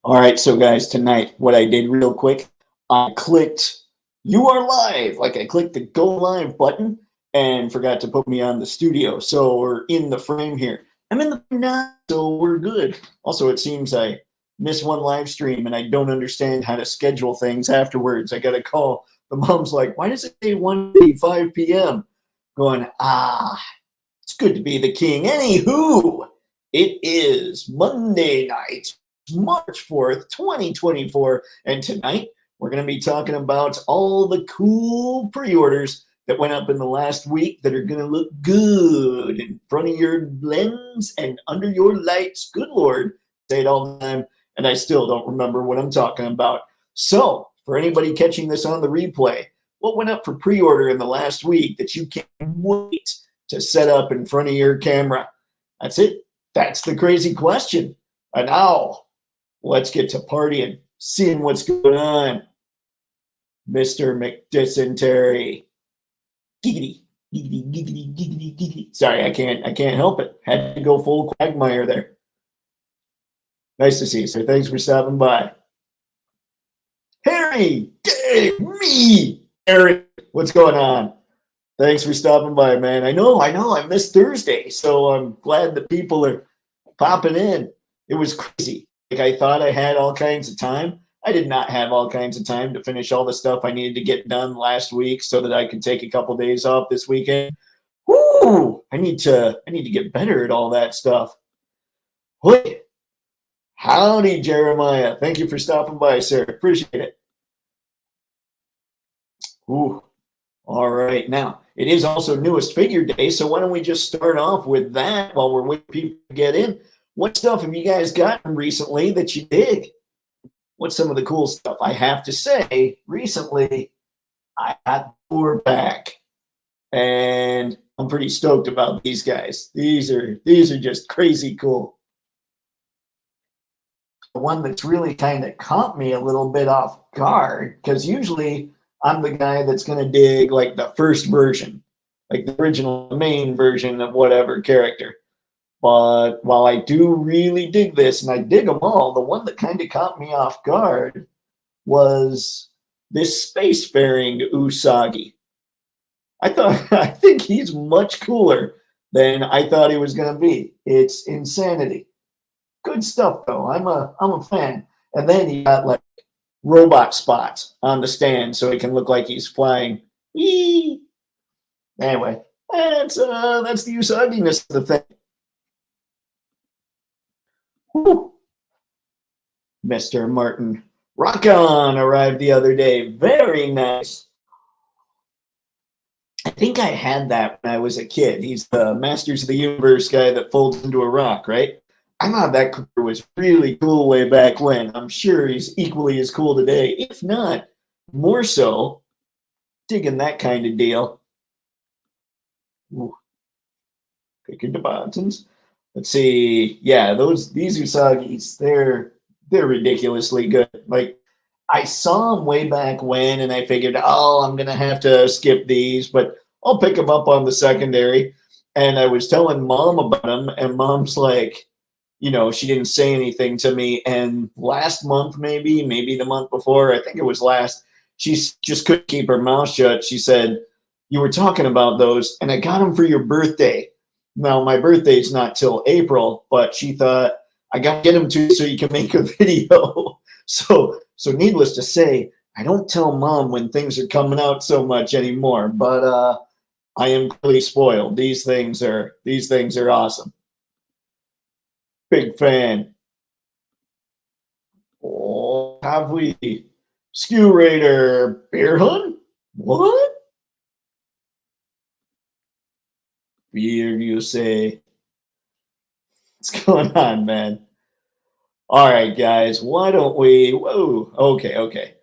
All right, so guys, tonight, what I did real quick, I clicked "You are live," like I clicked the "Go live" button, and forgot to put me on the studio. So we're in the frame here. I'm in the frame now, so we're good. Also, it seems I missed one live stream, and I don't understand how to schedule things afterwards. I got a call. The mom's like, "Why does it say 1:55 p.m.?" Going, it's good to be the king. Anywho, it is Monday night, March 4th, 2024, and tonight we're going to be talking about all the cool pre-orders that went up in the last week that are going to look good in front of your lens and under your lights. Good Lord, I say it all the time, and I still don't remember what I'm talking about. So, for anybody catching this on the replay, what went up for pre-order in the last week that you can't wait to set up in front of your camera? That's it. That's the crazy question. And now, let's get to partying, seeing what's going on. Mr. McDysentery. Giggity, giggity, giggity, giggity, giggity. Sorry, I can't help it. Had to go full quagmire there. Nice to see you, sir. Thanks for stopping by. Harry, Dave, me, Eric, what's going on? Thanks for stopping by, man. I know, I missed Thursday, so I'm glad that people are popping in. It was crazy. Like, I thought I had all kinds of time. I did not have all kinds of time to finish all the stuff I needed to get done last week so that I could take a couple days off this weekend. Woo! I need to get better at all that stuff. Hey, howdy, Jeremiah. Thank you for stopping by, sir. Appreciate it. Ooh. All right. Now, it is also newest figure day, so why don't we just start off with that while we're waiting for people to get in? What stuff have you guys gotten recently that you dig? What's some of the cool stuff? I have to say, recently, I got Thor back, and I'm pretty stoked about these guys. These are just crazy cool. The one that's really kind of caught me a little bit off guard, because usually I'm the guy that's going to dig like the first version, like the original main version of whatever character. But while I do really dig this, and I dig them all, the one that kind of caught me off guard was this spacefaring Usagi. I think he's much cooler than I thought he was going to be. It's insanity. Good stuff though. I'm a fan. And then he got like robot spots on the stand so it can look like he's flying. Whee! Anyway, that's the Usagi-ness of the thing. Whew. Mr. Martin Rock On arrived the other day. Very nice. I think I had that when I was a kid. He's the Masters of the Universe guy that folds into a rock, right? I thought that Cooper was really cool way back when. I'm sure he's equally as cool today, if not more so. Digging that kind of deal. Ooh. Picking the buttons. Let's see. Yeah, these Usagis, they're ridiculously good. Like, I saw them way back when, and I figured, oh, I'm gonna have to skip these, but I'll pick them up on the secondary. And I was telling mom about them, and mom's like, she didn't say anything to me. And last month, maybe the month before, I think it was last, she just couldn't keep her mouth shut. She said, "You were talking about those, and I got them for your birthday." Now, my birthday's not till April, but she thought, I got to get them to you so you can make a video. So needless to say, I don't tell mom when things are coming out so much anymore, but I am clearly spoiled. These things are awesome. Big fan. Oh, have we? Skew Raider Bear Hunt? What? Beer, you say? What's going on, man? All right, guys, why don't we? Whoa, okay.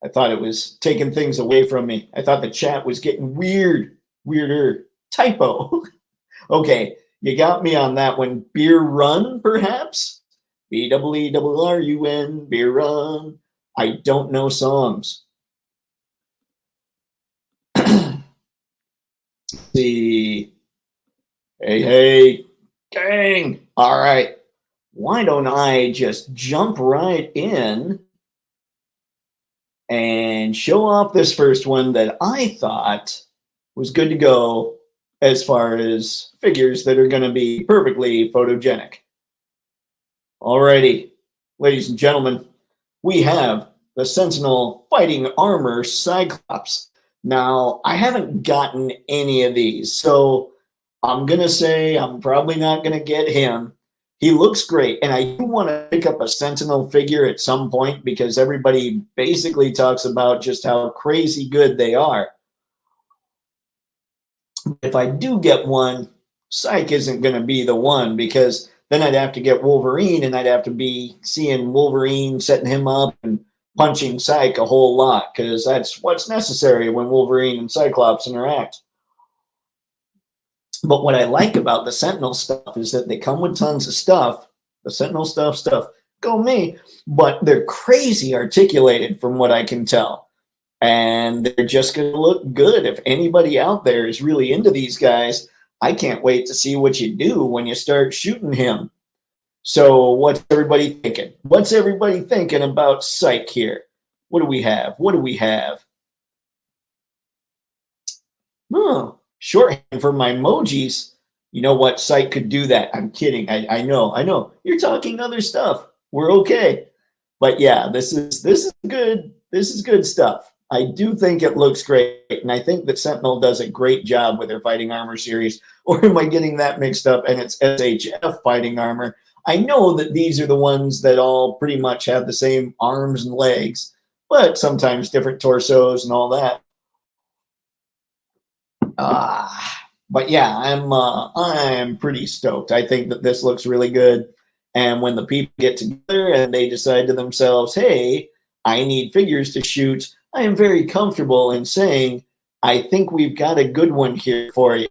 I thought it was taking things away from me. I thought the chat was getting weirder. Typo. Okay, you got me on that one. Beer Run, perhaps? BEERRUN, Beer Run. I don't know songs. See. Hey, gang. All right. why don't I just jump right in and show off this first one that I thought was good to go as far as figures that are going to be perfectly photogenic. Alrighty, ladies and gentlemen, we have the Sentinel Fighting Armor Cyclops. Now, I haven't gotten any of these, so I'm going to say I'm probably not going to get him. He looks great, and I do want to pick up a Sentinel figure at some point because everybody basically talks about just how crazy good they are. If I do get one, Psych isn't going to be the one because then I'd have to get Wolverine and I'd have to be seeing Wolverine setting him up and punching Psych a whole lot because that's what's necessary when Wolverine and Cyclops interact. But what I like about the Sentinel stuff is that they come with tons of stuff. The Sentinel stuff, go me. But they're crazy articulated from what I can tell. And they're just going to look good. If anybody out there is really into these guys, I can't wait to see what you do when you start shooting him. So what's everybody thinking? What's everybody thinking about Psych here? What do we have? What do we have? Oh, shorthand for my emojis. You know what? Psych could do that. I'm kidding. I know. You're talking other stuff. We're okay. But yeah, this is good. This is good stuff. I do think it looks great, and I think that Sentinel does a great job with their fighting armor series. Or am I getting that mixed up? And it's SHF fighting armor. I know that these are the ones that all pretty much have the same arms and legs, but sometimes different torsos and all that. But yeah, I'm pretty stoked. I think that this looks really good. And when the people get together and they decide to themselves, hey, I need figures to shoot, I am very comfortable in saying, I think we've got a good one here for you.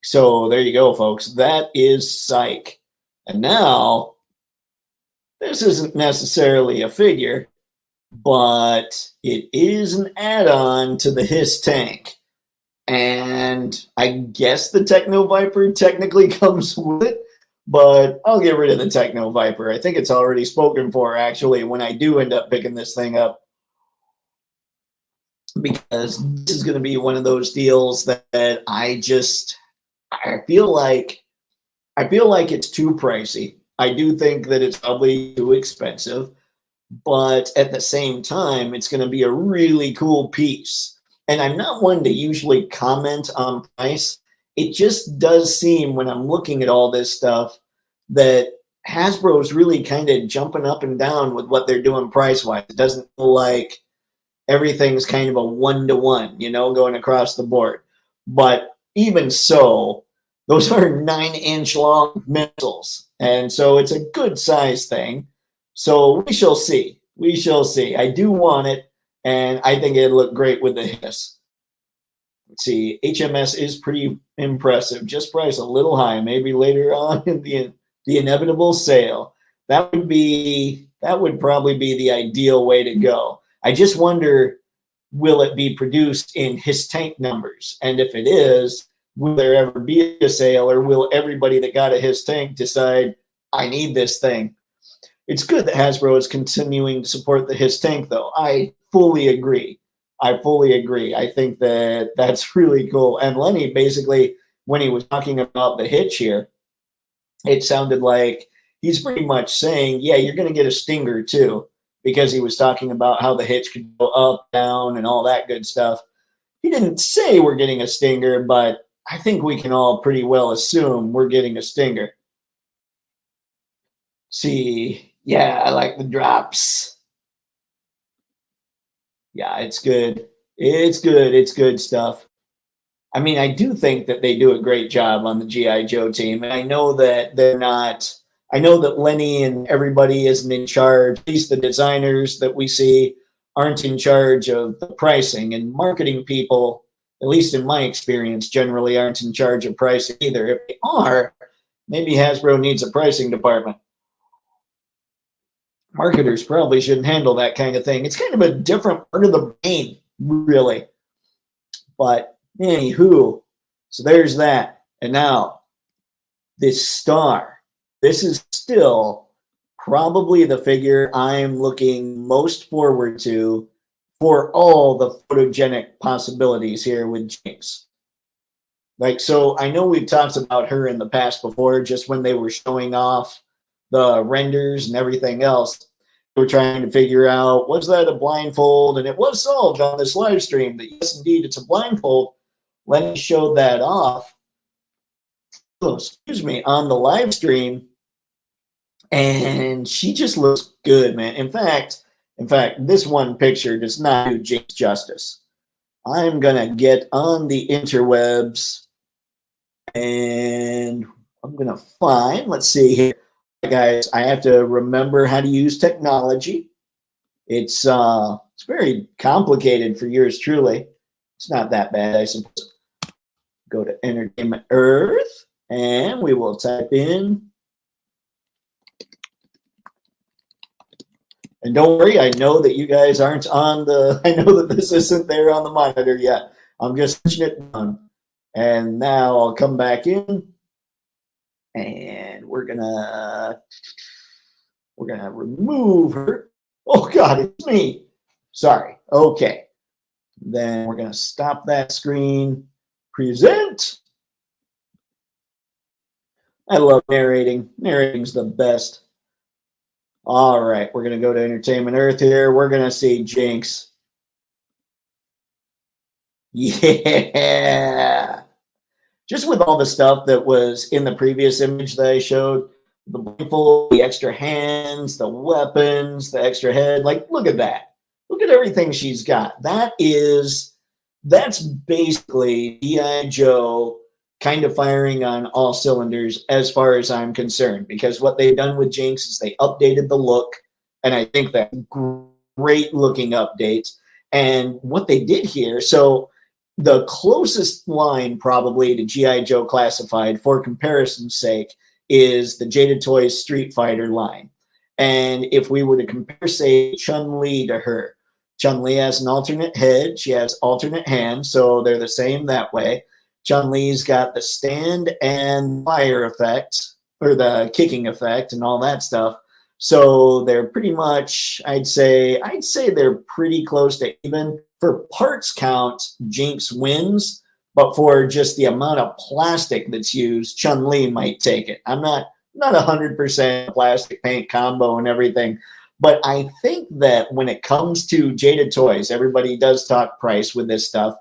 So there you go, folks. That is Psych. And now, this isn't necessarily a figure, but it is an add-on to the Hiss tank. And I guess the Techno Viper technically comes with it, but I'll get rid of the Techno Viper. I think it's already spoken for, actually, when I do end up picking this thing up. Because this is going to be one of those deals that I feel like it's too pricey. I do think that it's probably too expensive, but at the same time, it's going to be a really cool piece. And I'm not one to usually comment on price. It just does seem when I'm looking at all this stuff that Hasbro's really kind of jumping up and down with what they're doing price-wise. It doesn't feel like everything's kind of a one-to-one, going across the board. But even so, those are 9-inch long missiles. And so it's a good size thing. So we shall see. We shall see. I do want it. And I think it'd look great with the Hiss. Let's see. HMS is pretty impressive. Just price a little high. Maybe later on in the inevitable sale. That would probably be the ideal way to go. I just wonder, will it be produced in Hiss tank numbers? And if it is, will there ever be a sale, or will everybody that got a Hiss tank decide, I need this thing? It's good that Hasbro is continuing to support the Hiss tank, though. I fully agree. I think that that's really cool. And Lenny, basically, when he was talking about the hitch here, it sounded like he's pretty much saying, yeah, you're going to get a stinger too, because he was talking about how the hitch could go up, down, and all that good stuff. He didn't say we're getting a stinger, but I think we can all pretty well assume we're getting a stinger. See, yeah, I like the drops. Yeah, it's good. It's good. It's good stuff. I mean, I do think that they do a great job on the G.I. Joe team. And I know that I know that Lenny and everybody isn't in charge. At least the designers that we see aren't in charge of the pricing. And marketing people, at least in my experience, generally aren't in charge of pricing either. If they are, maybe Hasbro needs a pricing department. Marketers probably shouldn't handle that kind of thing. It's kind of a different part of the brain, really. But anywho, so there's that. And now, this star. this is still probably the figure I'm looking most forward to for all the photogenic possibilities here with Jinx. Like, so I know we've talked about her in the past before, just when they were showing off the renders and everything else. We were trying to figure out, was that a blindfold? And it was solved on this live stream that yes, indeed, it's a blindfold. Lenny showed that off, oh, excuse me, on the live stream, and she just looks good, man. In fact, this one picture does not do Jinx justice. I'm gonna get on the interwebs and I'm gonna find, let's see here, guys, I have to remember how to use technology. It's very complicated for yours truly. It's not that bad, I suppose. Go to Entertainment Earth and we will type in, and don't worry, I know that you guys aren't on the, I know that this isn't there on the monitor yet. I'm just pushing it down. And now I'll come back in and we're gonna remove her. Oh God, it's me. Sorry. Okay. Then we're gonna stop that screen. Present. I love narrating. Narrating's the best. All right, we're gonna go to Entertainment Earth here. We're gonna see Jinx. Yeah. Just with all the stuff that was in the previous image that I showed, the blindfold, the extra hands, the weapons, the extra head, like, look at that. Look at everything she's got. That's basically G.I. Joe kind of firing on all cylinders as far as I'm concerned, because what they've done with Jinx is they updated the look, and I think that's great looking update. And what they did here, so the closest line probably to G.I. Joe Classified, for comparison's sake, is the Jada Toys Street Fighter line. And if we were to compare, say, Chun-Li to her, Chun-Li has an alternate head, she has alternate hands, so they're the same that way. Chun-Li's got the stand and fire effect, or the kicking effect and all that stuff. So they're pretty much, I'd say they're pretty close to even. For parts count, Jinx wins, but for just the amount of plastic that's used, Chun-Li might take it. I'm not 100% plastic paint combo and everything, but I think that when it comes to Jada Toys, everybody does talk price with this stuff.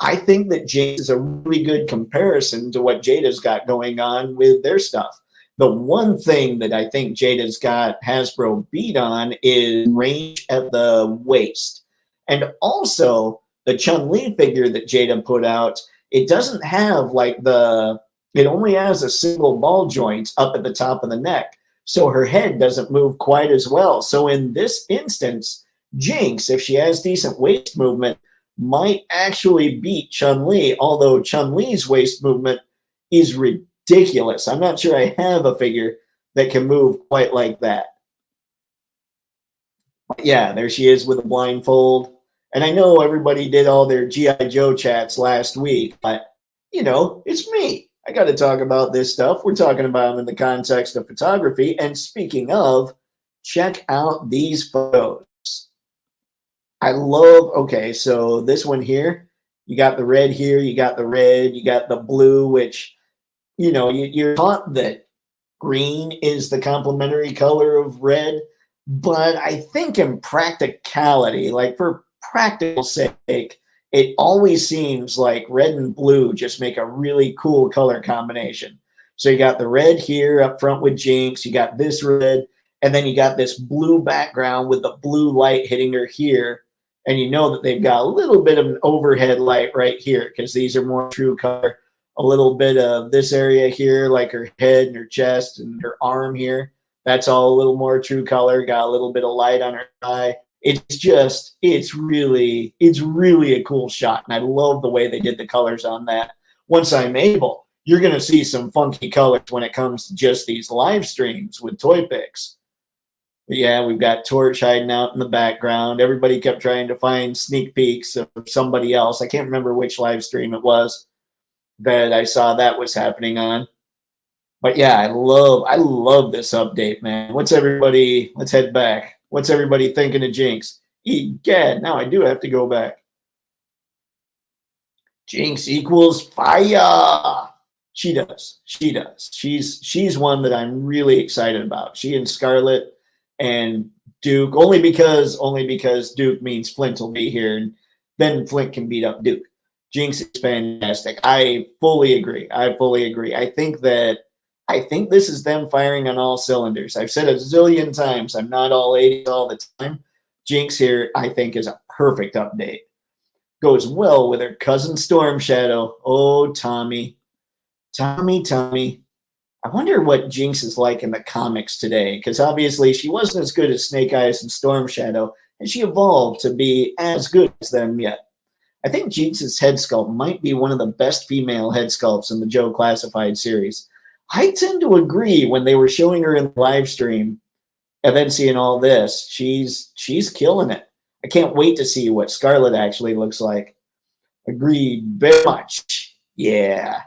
I think that Jinx is a really good comparison to what Jada's got going on with their stuff. The one thing that I think Jada's got Hasbro beat on is range at the waist. And also, the Chun-Li figure that Jada put out, it doesn't have like it only has a single ball joint up at the top of the neck. So her head doesn't move quite as well. So in this instance, Jinx, if she has decent waist movement, might actually beat Chun-Li, although Chun-Li's waist movement is ridiculous. I'm not sure I have a figure that can move quite like that. Yeah, there she is with a blindfold. And I know everybody did all their G.I. Joe chats last week, but, you know, it's me. I got to talk about this stuff. We're talking about them in the context of photography. And speaking of, check out these photos. I love, okay, so this one here, you got the red here, you got the red, you got the blue, which, you know, you're taught that green is the complementary color of red. But I think in practicality, like for practical sake, it always seems like red and blue just make a really cool color combination. So you got the red here up front with Jinx, you got this red, and then you got this blue background with the blue light hitting her here. And you know that they've got a little bit of an overhead light right here because these are more true color. A little bit of this area here, like her head and her chest and her arm here. That's all a little more true color. Got a little bit of light on her eye. It's really a cool shot. And I love the way they did the colors on that. Once I'm able, you're going to see some funky colors when it comes to just these live streams with Toypixx. Yeah, we've got Torch hiding out in the background. Everybody kept trying to find sneak peeks of somebody else. I can't remember which live stream it was that I saw that was happening on. But yeah, I love this update, man. What's everybody? Let's head back. What's everybody thinking of Jinx? Egad, now I do have to go back. Jinx equals fire. She does. She does. She's one that I'm really excited about. She and Scarlet and Duke, only because Duke means Flint will be here, and then Flint can beat up Duke. Jinx is fantastic. I fully agree. I fully agree. I think this is them firing on all cylinders. I've said a zillion times I'm not all 80s all the time. Jinx here, I think, is a perfect update. Goes well with her cousin Storm Shadow. Oh, Tommy. Tommy. I wonder what Jinx is like in the comics today, because obviously she wasn't as good as Snake Eyes and Storm Shadow, and she evolved to be as good as them yet. I think Jinx's head sculpt might be one of the best female head sculpts in the Joe Classified series. I tend to agree when they were showing her in the live stream and then seeing all this. She's killing it. I can't wait to see what Scarlet actually looks like. Agreed very much. Yeah.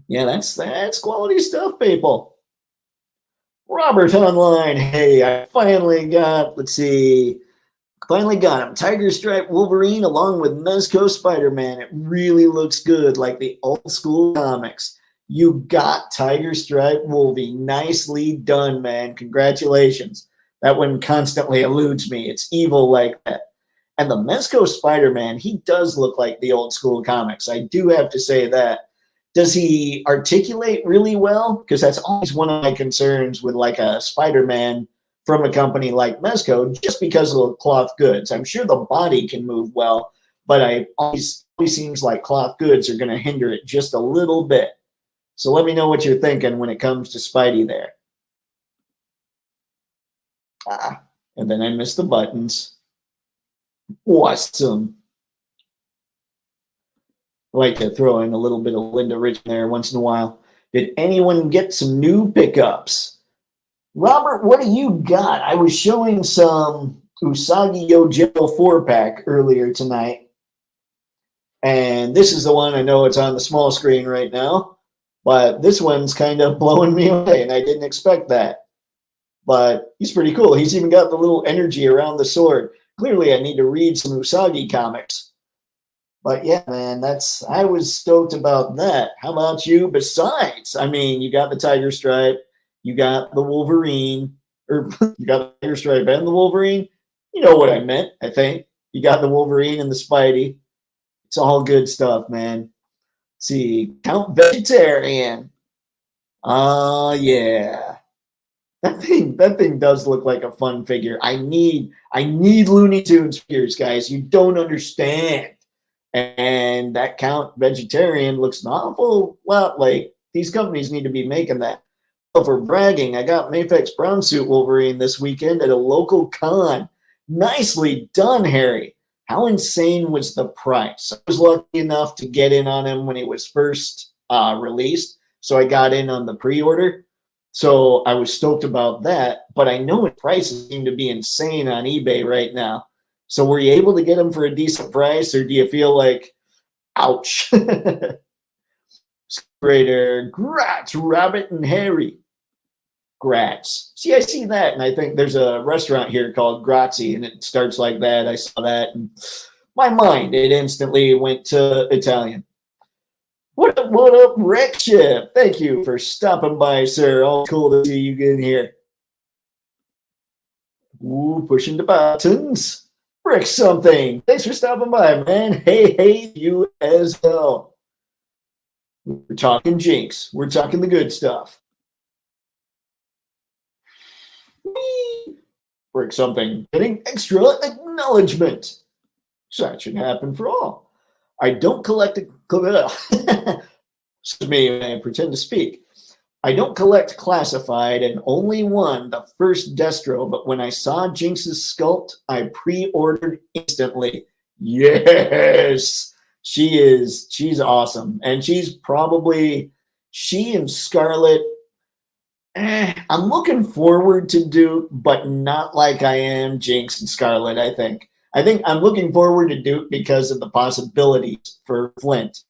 Yeah, that's quality stuff, people. Robert online. Hey, I finally got, finally got him. Tiger Stripe Wolverine along with Mezco Spider-Man. It really looks good, like the old school comics. You got Tiger Stripe Wolverine. Nicely done, man. Congratulations. That one constantly eludes me. It's evil like that. And the Mezco Spider-Man, he does look like the old school comics. I do have to say that. Does he articulate really well? Because that's always one of my concerns with like a Spider-Man from a company like Mezco, just because of the cloth goods. I'm sure the body can move well, but I always seems like cloth goods are going to hinder it just a little bit. So let me know what you're thinking when it comes to Spidey there. And then I missed the buttons. Awesome. I like to throw in a little bit of Linda Rich there once in a while. Did anyone get some new pickups? Robert, what do you got? I was showing some Usagi Yojimbo 4-pack earlier tonight. And this is the one. I know it's on the small screen right now, but this one's kind of blowing me away, and I didn't expect that. But he's pretty cool. He's even got the little energy around the sword. Clearly, I need to read some Usagi comics. But yeah, man, I was stoked about that. How about you? Besides, I mean, you got the Tiger Stripe, you got the Wolverine, or you got the Tiger Stripe and the Wolverine. You know what I meant, I think. You got the Wolverine and the Spidey. It's all good stuff, man. Let's see, Count Vegetarian. Yeah. That thing does look like a fun figure. I need Looney Tunes figures, guys. You don't understand. And that Count Vegetarian looks an awful lot like these companies need to be making that. Well, for bragging, I got Mafex Brown Suit Wolverine this weekend at a local con. Nicely done, Harry. How insane was the price? I was lucky enough to get in on him when he was first released, so I got in on the pre-order. So I was stoked about that, but I know his prices seem to be insane on eBay right now. So were you able to get them for a decent price, or do you feel like, ouch? Greater Gratz, Rabbit and Harry. Gratz. See, I see that, and I think there's a restaurant here called Grazi, and it starts like that. I saw that, and my mind, it instantly went to Italian. What up, Rickship? Thank you for stopping by, sir. All cool to see you in here. Ooh, pushing the buttons. Rick something. Thanks for stopping by, man. Hey, you as well. We're talking Jinx. We're talking the good stuff. Rick something. Getting extra acknowledgement. So that should happen for all. I don't collect excuse me, I pretend to speak. I don't collect classified and only won the first Destro, but when I saw Jinx's sculpt, I pre-ordered instantly. Yes, she's awesome. And she and Scarlet, I'm looking forward to Duke, but not like I am Jinx and Scarlet, I think. I think I'm looking forward to Duke because of the possibilities for Flint.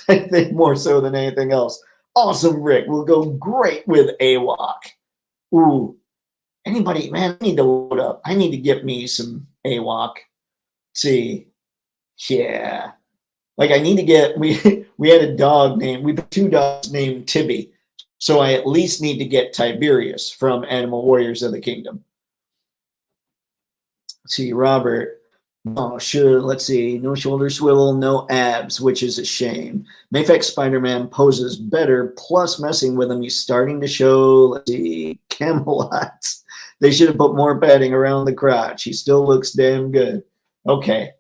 I think more so than anything else. Awesome, Rick. We'll go great with AWOC. Ooh, anybody, man, I need to load up. I need to get me some AWOC. See, yeah. Like I need to get, we had a dog named, we have 2 dogs named Tibby. So I at least need to get Tiberius from Animal Warriors of the Kingdom. Let's see, Robert. Oh, sure. Let's see. No shoulder swivel, no abs, which is a shame. Mayfix Spider-Man poses better, plus messing with him, he's starting to show, let's see, Camelot. They should have put more padding around the crotch. He still looks damn good. Okay.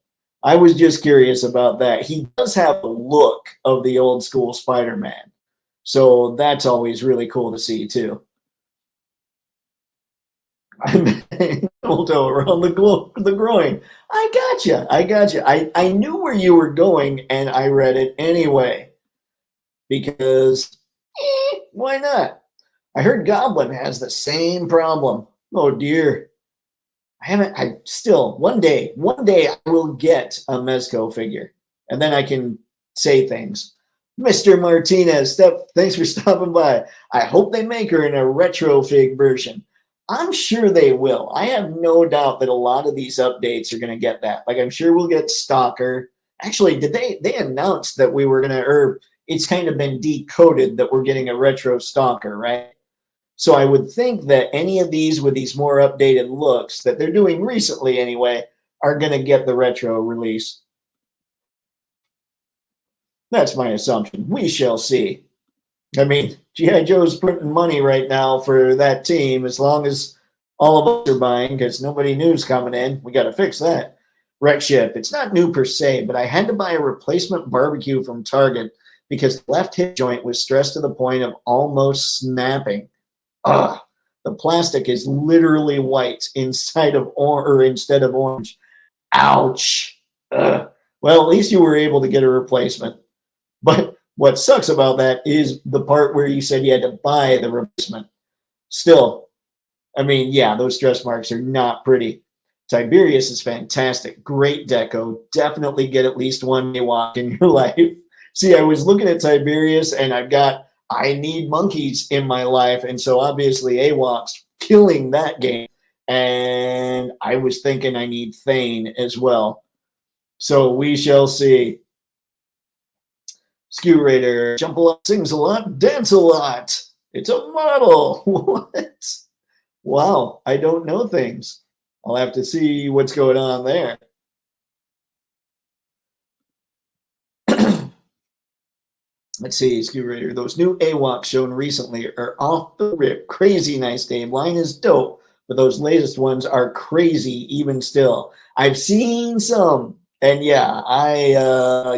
I was just curious about that. He does have the look of the old school Spider-Man. So that's always really cool to see, too. I'm around the groin. I gotcha. I knew where you were going, and I read it anyway. Because, why not? I heard Goblin has the same problem. Oh, dear. One day I will get a Mezco figure, and then I can say things. Mr. Martinez, thanks for stopping by. I hope they make her in a retro fig version. I'm sure they will. I have no doubt that a lot of these updates are going to get that. Like, I'm sure we'll get Stalker. Actually, they announced that we were going to, or it's kind of been decoded that we're getting a retro Stalker, right? So I would think that any of these with these more updated looks that they're doing recently anyway are going to get the retro release. That's my assumption. We shall see. I mean, G.I. Joe's printing money right now for that team as long as all of us are buying because nobody new's coming in. We got to fix that. Wreck Ship. It's not new per se, but I had to buy a replacement barbecue from Target because the left hip joint was stressed to the point of almost snapping. Ugh. The plastic is literally white instead of orange. Ouch. Ugh. Well, at least you were able to get a replacement. But what sucks about that is the part where you said you had to buy the replacement. Still, I mean, yeah, those stress marks are not pretty. Tiberius is fantastic. Great deco. Definitely get at least one walk in your life. See, I was looking at Tiberius and I need monkeys in my life. And so obviously AWOC's killing that game. And I was thinking I need Thane as well. So we shall see. Skew Raider, jump a lot, sings a lot, dance a lot. It's a model. What? Wow, I don't know things. I'll have to see what's going on there. Let's see, Skew Raider. Those new AWOCs shown recently are off the rip. Crazy nice, Dave. Line is dope, but those latest ones are crazy even still. I've seen some, and yeah,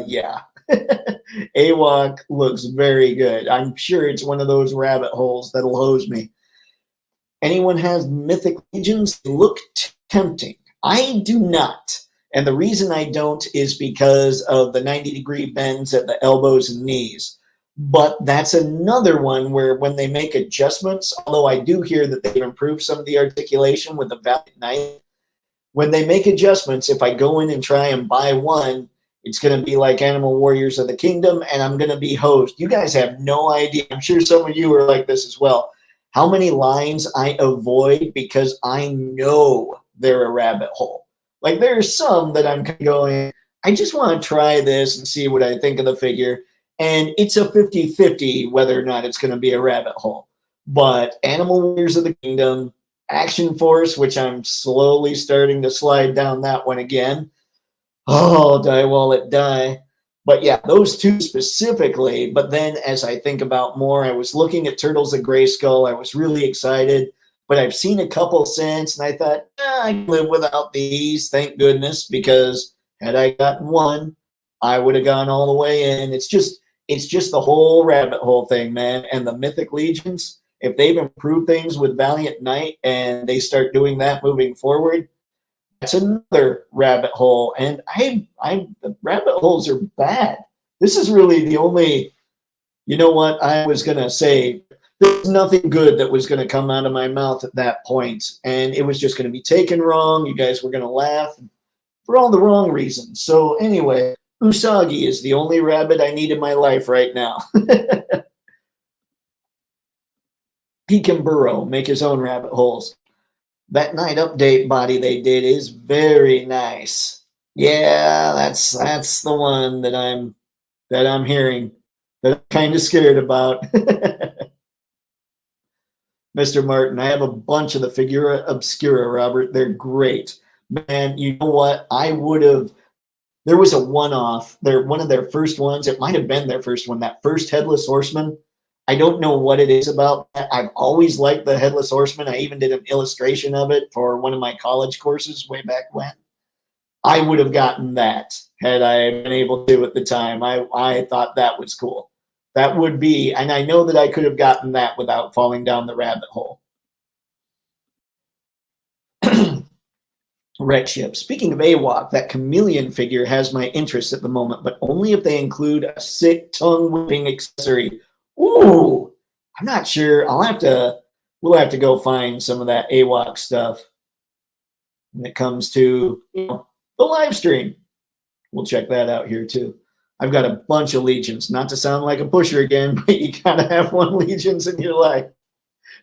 yeah. AWOC looks very good. I'm sure it's one of those rabbit holes that'll hose me. Anyone has Mythic Legions? They look tempting. I do not. And the reason I don't is because of the 90-degree bends at the elbows and knees. But that's another one where when they make adjustments, although I do hear that they've improved some of the articulation with the Valiant Knight, when they make adjustments, if I go in and try and buy one, it's going to be like Animal Warriors of the Kingdom, and I'm going to be hosed. You guys have no idea. I'm sure some of you are like this as well. How many lines I avoid because I know they're a rabbit hole. Like there are some that I'm going, I just want to try this and see what I think of the figure. And it's a 50-50 whether or not it's going to be a rabbit hole. But Animal Warriors of the Kingdom, Action Force, which I'm slowly starting to slide down that one again. Oh, die wallet, die. But yeah, those two specifically. But then as I think about more, I was looking at Turtles of Grayskull. I was really excited. But I've seen a couple since, and I thought, I can live without these, thank goodness, because had I gotten one, I would have gone all the way in. It's just the whole rabbit hole thing, man. And the Mythic Legions, if they've improved things with Valiant Knight and they start doing that moving forward, that's another rabbit hole. And the rabbit holes are bad. This is really the only, you know what, I was going to say, there's nothing good that was going to come out of my mouth at that point. And it was just going to be taken wrong. You guys were going to laugh for all the wrong reasons. So anyway, Usagi is the only rabbit I need in my life right now. He can burrow, make his own rabbit holes. That night update body they did is very nice. Yeah, that's the one that I'm hearing that I'm kind of scared about. Mr. Martin, I have a bunch of the Figura Obscura, Robert. They're great. Man, you know what? I would have there was a one-off. They're one of their first ones. It might have been their first one. That first Headless Horseman. I don't know what it is about that. I've always liked the Headless Horseman. I even did an illustration of it for one of my college courses way back when. I would have gotten that had I been able to at the time. I thought that was cool. That would be, and I know that I could have gotten that without falling down the rabbit hole. Red Ship. Speaking of AWOC, that chameleon figure has my interest at the moment, but only if they include a sick tongue whipping accessory. Ooh, I'm not sure. We'll have to go find some of that AWOC stuff when it comes to the live stream. We'll check that out here too. I've got a bunch of legions. Not to sound like a pusher again, but you gotta have one legions in your life.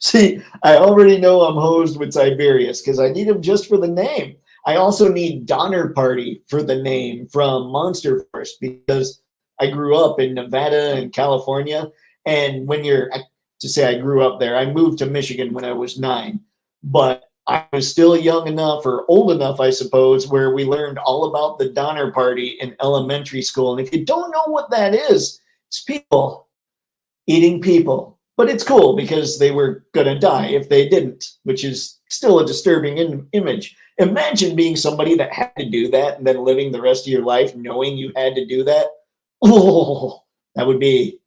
See, I already know I'm hosed with Tiberius because I need him just for the name. I also need Donner Party for the name from Monster Force because I grew up in Nevada and California. And to say I grew up there, I moved to Michigan when I was 9. But I was still young enough or old enough, I suppose, where we learned all about the Donner Party in elementary school. And if you don't know what that is, it's people eating people. But it's cool because they were going to die if they didn't, which is still a disturbing image. Imagine being somebody that had to do that and then living the rest of your life knowing you had to do that. Oh, that would be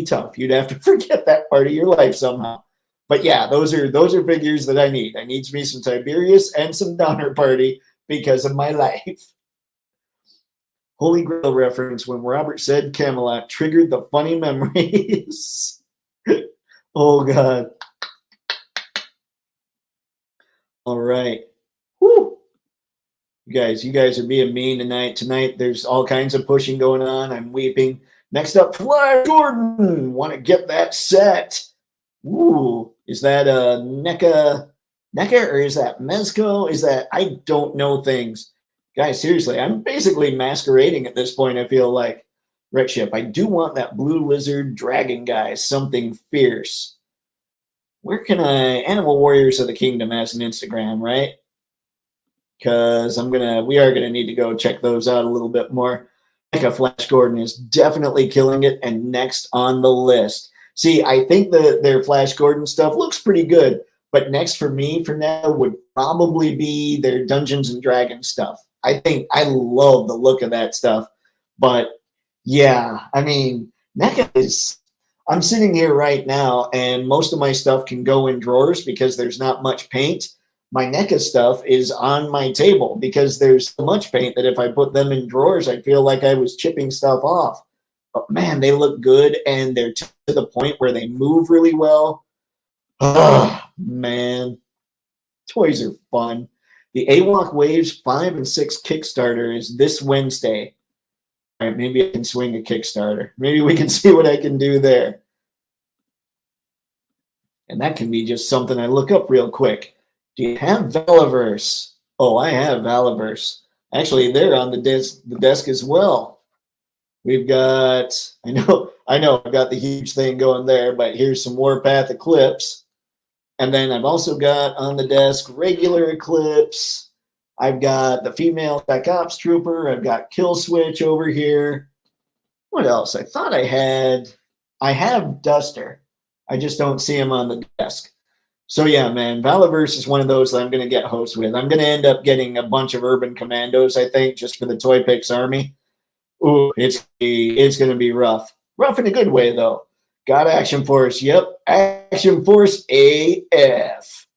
tough. You'd have to forget that part of your life somehow. But yeah, those are figures that I need. I need me some Tiberius and some Donner Party because of my life. Holy Grail reference when Robert said Camelot triggered the funny memories. Oh God. All right. Woo. You guys are being mean tonight. Tonight there's all kinds of pushing going on. I'm weeping. Next up, Flash Gordon. Want to get that set. Ooh, is that a NECA or is that Mezco? Is that, I don't know things. Guys, seriously, I'm basically masquerading at this point, I feel like. Red Ship, I do want that blue lizard dragon guy, something fierce. Where can Animal Warriors of the Kingdom has an Instagram, right? Because we are gonna need to go check those out a little bit more. NECA Flash Gordon is definitely killing it and next on the list. See, I think their Flash Gordon stuff looks pretty good, but next for me for now would probably be their Dungeons and Dragons stuff. I think I love the look of that stuff, but yeah, I mean, NECA is. I'm sitting here right now, and most of my stuff can go in drawers because there's not much paint. My NECA stuff is on my table because there's so much paint that if I put them in drawers, I feel like I was chipping stuff off. But man, they look good, and they're to the point where they move really well. Oh, man. Toys are fun. The AWOC Waves 5 and 6 Kickstarter is this Wednesday. All right, maybe I can swing a Kickstarter. Maybe we can see what I can do there. And that can be just something I look up real quick. Do you have Valaverse? Oh, I have Valaverse. Actually, they're on the desk as well. We've got, I know, I've got the huge thing going there, but here's some Warpath Eclipse. And then I've also got on the desk regular Eclipse. I've got the female Spec Ops Trooper. I've got Kill Switch over here. What else? I thought I have Duster. I just don't see him on the desk. So yeah, man, Valaverse is one of those that I'm going to get host with. I'm going to end up getting a bunch of Urban Commandos, I think, just for the Toypixx army. Ooh, it's going to be rough. Rough in a good way, though. Got Action Force. Yep, Action Force AF.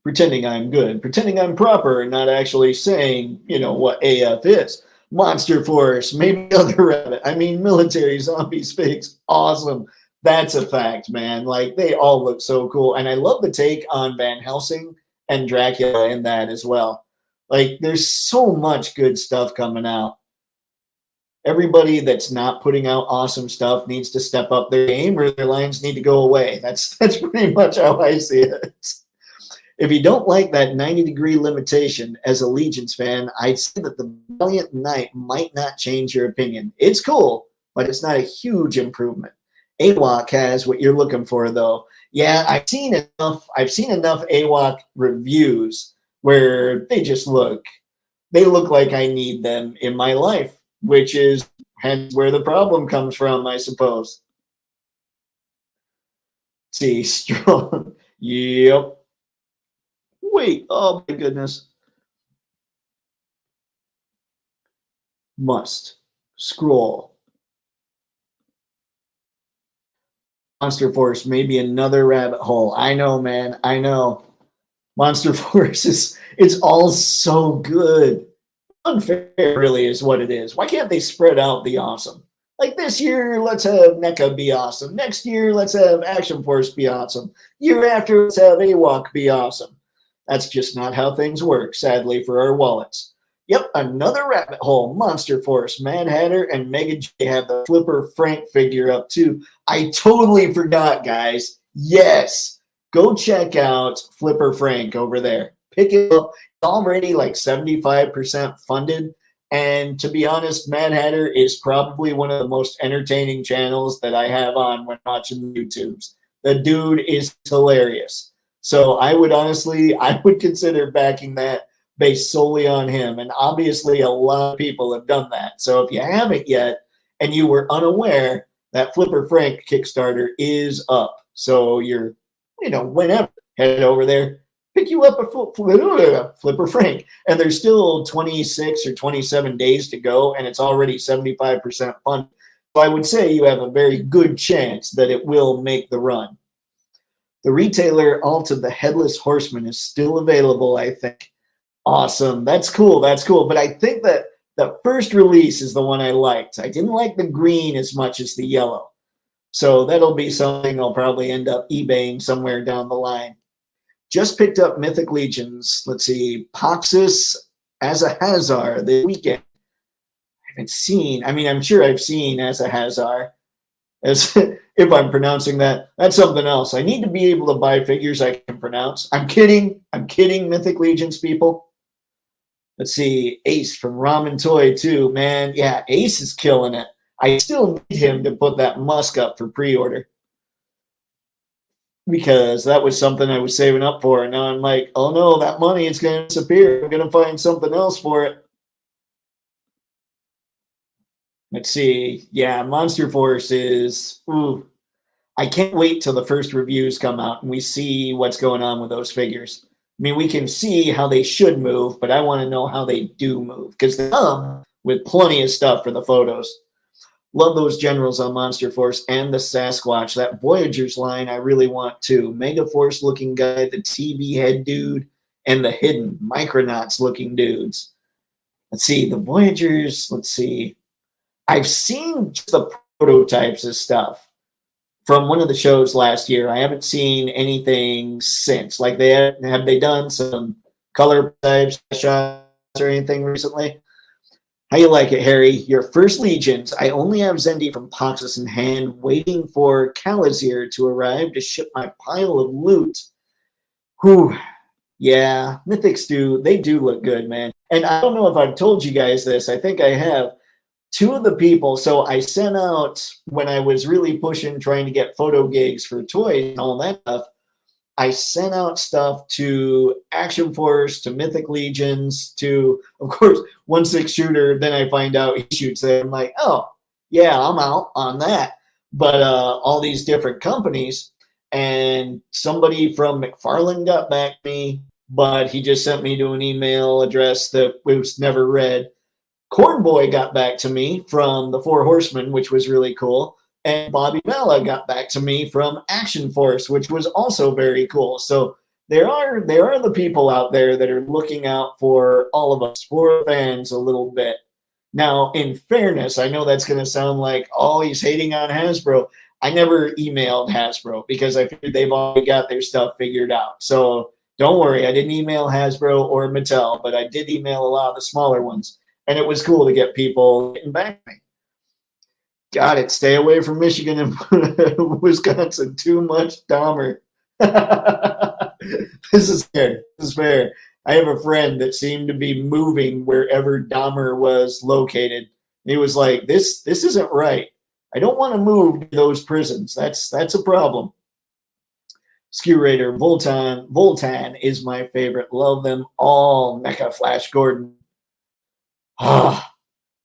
Pretending I'm good, pretending I'm proper, and not actually saying, what AF is. Monster Force, maybe other rabbit. I mean, military zombie pigs, awesome. That's a fact, man. Like, they all look so cool. And I love the take on Van Helsing and Dracula in that as well. Like, there's so much good stuff coming out. Everybody that's not putting out awesome stuff needs to step up their game, or their lines need to go away. That's pretty much how I see it. If you don't like that 90-degree limitation as a Legions fan, I'd say that the Valiant Knight might not change your opinion. It's cool, but it's not a huge improvement. AWOC has what you're looking for, though. Yeah, I've seen enough AWOC reviews where they look like I need them in my life, which is hence where the problem comes from, I suppose. See, strong. Yep. Wait, oh my goodness. Must scroll. Monster Force may be another rabbit hole. I know, man. I know. Monster Force it's all so good. Unfair, really, is what it is. Why can't they spread out the awesome? Like this year, let's have NECA be awesome. Next year, let's have Action Force be awesome. Year after, let's have AWOC be awesome. That's just not how things work, sadly, for our wallets. Yep, another rabbit hole. Monster Force, Mad Hatter, and Mega J have the Flipper Frank figure up too. I totally forgot, guys. Yes, go check out Flipper Frank over there. Pick it up. It's already like 75% funded. And to be honest, Mad Hatter is probably one of the most entertaining channels that I have on when watching the YouTubes. The dude is hilarious. So I would consider backing that based solely on him. And obviously a lot of people have done that. So if you haven't yet and you were unaware, that Flipper Frank Kickstarter is up. So you're, whenever, head over there, pick you up a Flipper Frank. And there's still 26 or 27 days to go, and it's already 75% funded. So I would say you have a very good chance that it will make the run. The retailer alt of the Headless Horseman is still available, I think. Awesome. That's cool. That's cool. But I think that the first release is the one I liked. I didn't like the green as much as the yellow. So that'll be something I'll probably end up eBaying somewhere down the line. Just picked up Mythic Legions. Let's see. Poxus as a Hazar this weekend. I haven't seen. I mean, I'm sure I've seen as a Hazar. As if I'm pronouncing that, that's something else. I need to be able to buy figures I can pronounce. I'm kidding. I'm kidding, Mythic Legions people. Let's see. Ace from Ramen Toy too. Man, yeah, Ace is killing it. I still need him to put that Musk up for pre-order, because that was something I was saving up for. And now I'm like, oh no, that money is going to disappear. I'm going to find something else for it. Let's see. Yeah, Monster Force is, ooh. I can't wait till the first reviews come out and we see what's going on with those figures. I mean, we can see how they should move, but I want to know how they do move, because they come with plenty of stuff for the photos. Love those generals on Monster Force and the Sasquatch. That Voyagers line I really want too. Mega Force looking guy, the TV head dude, and the hidden Micronauts looking dudes. Let's see, the Voyagers, let's see. I've seen just the prototypes of stuff from one of the shows last year. I haven't seen anything since. Like, have they done some color types shots or anything recently? How you like it, Harry? Your first Legions. I only have Zendi from Poxus in hand, waiting for Calazir to arrive to ship my pile of loot. Whew. Yeah, Mythics they do look good, man. And I don't know if I've told you guys this. I think I have. Two of the people, so I sent out, when I was really pushing, trying to get photo gigs for toys and all that stuff, I sent out stuff to Action Force, to Mythic Legions, to, of course, 1/6 Shooter. Then I find out he shoots there. I'm like, oh, yeah, I'm out on that. But all these different companies, and somebody from McFarlane got back to me, but he just sent me to an email address that was never read. Cornboy got back to me from the Four Horsemen, which was really cool. And Bobby Mella got back to me from Action Force, which was also very cool. So there are the people out there that are looking out for all of us, for fans a little bit. Now, in fairness, I know that's going to sound like, oh, he's hating on Hasbro. I never emailed Hasbro because I figured they've already got their stuff figured out. So don't worry, I didn't email Hasbro or Mattel, but I did email a lot of the smaller ones. And it was cool to get people getting back to me. Got it. Stay away from Michigan and Wisconsin. Too much Dahmer. This is fair. This is fair. I have a friend that seemed to be moving wherever Dahmer was located. He was like, "This isn't right. I don't want to move to those prisons. That's a problem." Skew Raider, Voltan is my favorite. Love them all. Mecha Flash Gordon. Ah,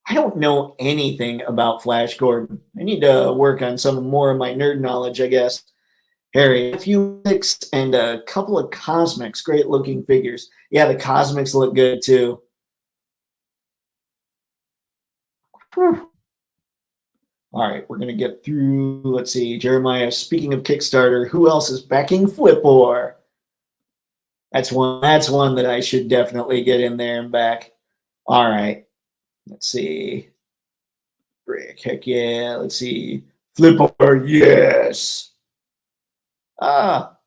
I don't know anything about Flash Gordon. I need to work on some more of my nerd knowledge, I guess. Harry, a few picks and a couple of Cosmics. Great looking figures. Yeah, the Cosmics look good too. Whew. All right, we're going to get through. Let's see. Jeremiah, speaking of Kickstarter, who else is backing Flipor? That's one that I should definitely get in there and back. All right. Let's see. Brick, heck yeah. Let's see. Flipor, yes. Ah.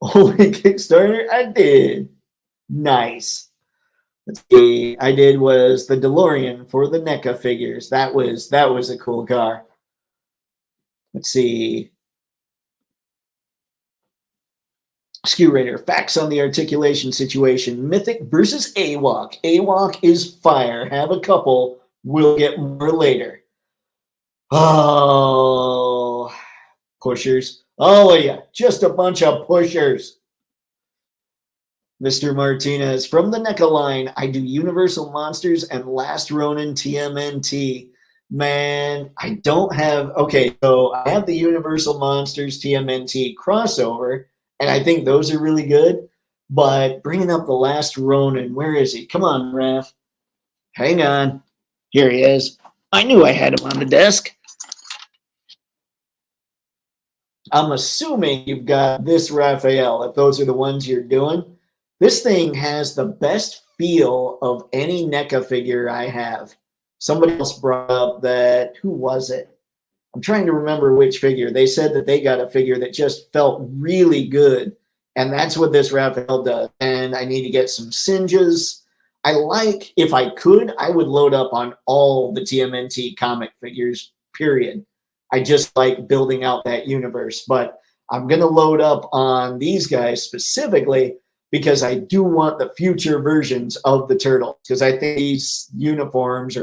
Holy Kickstarter, I did. Nice. Let's see. I did was the DeLorean for the NECA figures. That was a cool car. Let's see. Skew Raider, facts on the articulation situation. Mythic versus AWOC. AWOC is fire. Have a couple. We'll get more later. Oh, pushers. Oh, yeah. Just a bunch of pushers. Mr. Martinez, from the NECA line, I do Universal Monsters and Last Ronin TMNT. Man, I don't have... Okay, so I have the Universal Monsters TMNT crossover, and I think those are really good. But bringing up the Last Ronin, where is he? Come on, Raph. Hang on. Here he is. I knew I had him on the desk. I'm assuming you've got this Raphael, if those are the ones you're doing. This thing has the best feel of any NECA figure I have. Somebody else brought up that, who was it? I'm trying to remember which figure. They said that they got a figure that just felt really good. And that's what this Raphael does. And I need to get some Singes. I like, if I could, I would load up on all the TMNT comic figures, period. I just like building out that universe. But I'm going to load up on these guys specifically because I do want the future versions of the Turtles. Because I think these uniforms,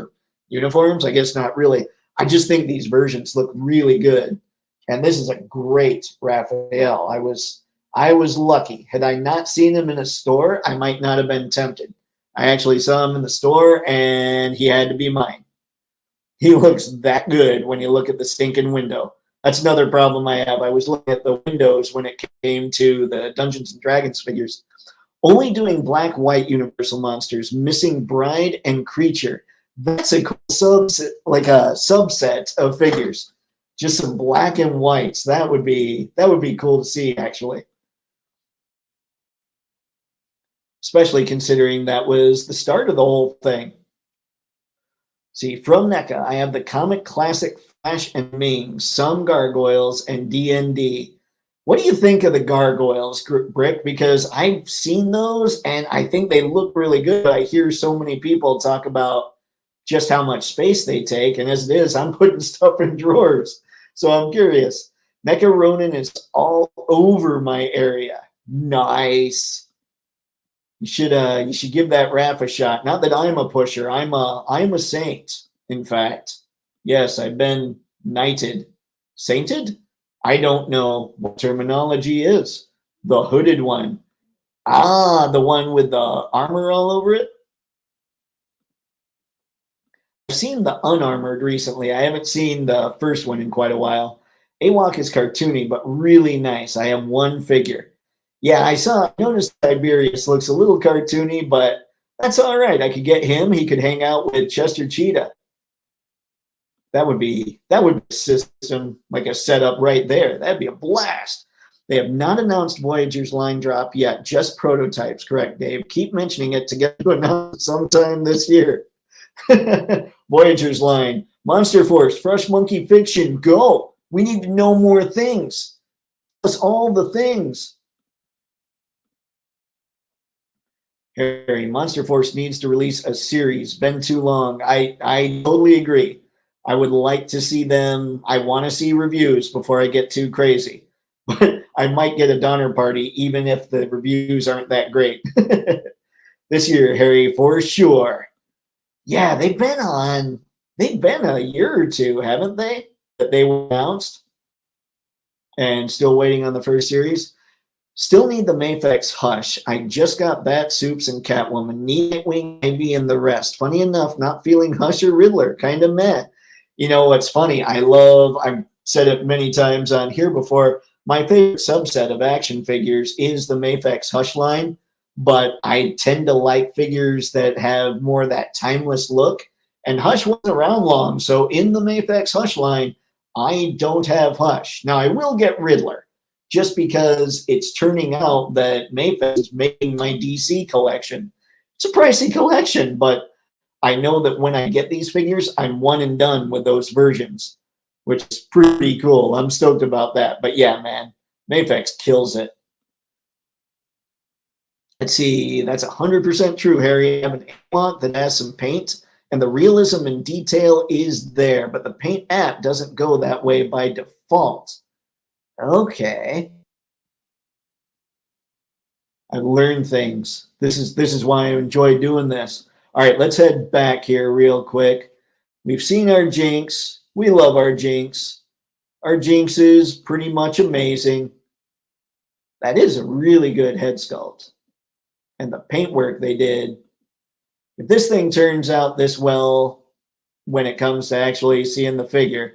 I guess not really. I just think these versions look really good. And this is a great Raphael. I was lucky. Had I not seen him in a store, I might not have been tempted. I actually saw him in the store, and he had to be mine. He looks that good when you look at the stinking window. That's another problem I have. I was looking at the windows when it came to the Dungeons & Dragons figures. Only doing black-white Universal Monsters, missing Bride and Creature. That's a cool subset of figures. Just some black and whites. That would be cool to see, actually. Especially considering that was the start of the whole thing. See, from NECA, I have the Comic Classic Flash and Ming, some Gargoyles, and DND. What do you think of the Gargoyles, Brick? Because I've seen those, and I think they look really good, but I hear so many people talk about just how much space they take, and as it is, I'm putting stuff in drawers. So I'm curious. NECA Ronin is all over my area. Nice. You should give that Raph a shot. Not that I'm a pusher. I'm a saint, in fact. Yes, I've been knighted. Sainted? I don't know what terminology is. The hooded one. Ah, the one with the armor all over it? I've seen the unarmored recently. I haven't seen the first one in quite a while. AWOC is cartoony, but really nice. I have one figure. Yeah, I noticed Tiberius looks a little cartoony, but that's all right. I could get him. He could hang out with Chester Cheetah. That would be a system, like a setup right there. That'd be a blast. They have not announced Voyager's line drop yet, just prototypes. Correct, Dave. Keep mentioning it to get to announce sometime this year. Voyager's line. Monster Force, Fresh Monkey Fiction, go. We need to know more things. Us all the things. Harry, Monster Force needs to release a series. Been too long. I totally agree. I would like to see them. I want to see reviews before I get too crazy. But I might get a Donner Party even if the reviews aren't that great. This year, Harry, for sure. Yeah, they've been a year or two, haven't they? That they were announced and still waiting on the first series. Still need the Mafex Hush. I just got Bat Soups and Catwoman. Need Nightwing, Ivy, and the rest. Funny enough, not feeling Hush or Riddler. Kind of meh. You know what's funny? I've said it many times on here before, my favorite subset of action figures is the Mafex Hush line, but I tend to like figures that have more of that timeless look. And Hush wasn't around long, so in the Mafex Hush line, I don't have Hush. Now, I will get Riddler, just because it's turning out that Mafex is making my DC collection. It's a pricey collection, but I know that when I get these figures, I'm one and done with those versions, which is pretty cool. I'm stoked about that. But yeah, man, Mafex kills it. Let's see, that's 100% true, Harry. I have an A-Lot that has some paint, and the realism and detail is there, but the paint app doesn't go that way by default. Okay. I've learned things. This is why I enjoy doing this. All right, let's head back here real quick. We've seen our Jinx. We love our Jinx. Our Jinx is pretty much amazing. That is a really good head sculpt. And the paintwork they did. If this thing turns out this well when it comes to actually seeing the figure,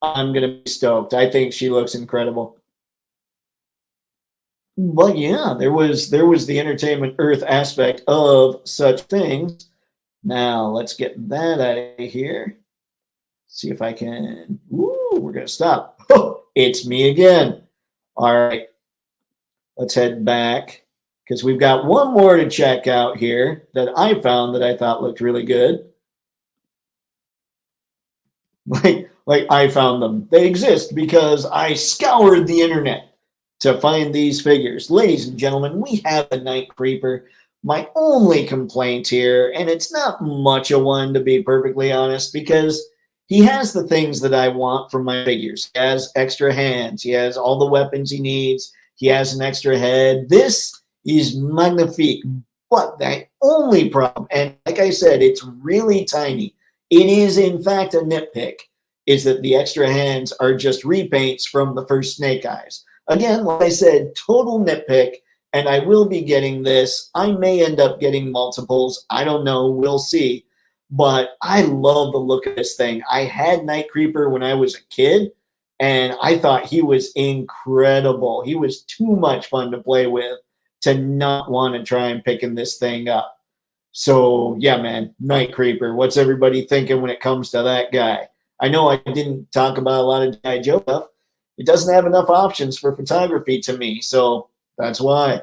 I'm going to be stoked. I think she looks incredible. But yeah, there was the Entertainment Earth aspect of such things. Now let's get that out of here. See if I can. Ooh, we're gonna stop. Oh, it's me again. All right, let's head back because we've got one more to check out here that I found that I thought looked really good. Like I found them. They exist because I scoured the internet to find these figures. Ladies and gentlemen, we have a Night Creeper. My only complaint here, and it's not much of one to be perfectly honest, because he has the things that I want from my figures. He has extra hands. He has all the weapons he needs. He has an extra head. This is magnifique. But the only problem, and like I said, it's really tiny. It is, in fact, a nitpick, is that the extra hands are just repaints from the first Snake Eyes. Again, like I said, total nitpick, and I will be getting this. I may end up getting multiples. I don't know. We'll see. But I love the look of this thing. I had Night Creeper when I was a kid, and I thought he was incredible. He was too much fun to play with to not want to try and picking this thing up. So, yeah, man, Night Creeper. What's everybody thinking when it comes to that guy? I know I didn't talk about a lot of G.I. Joe stuff. It doesn't have enough options for photography to me, so that's why.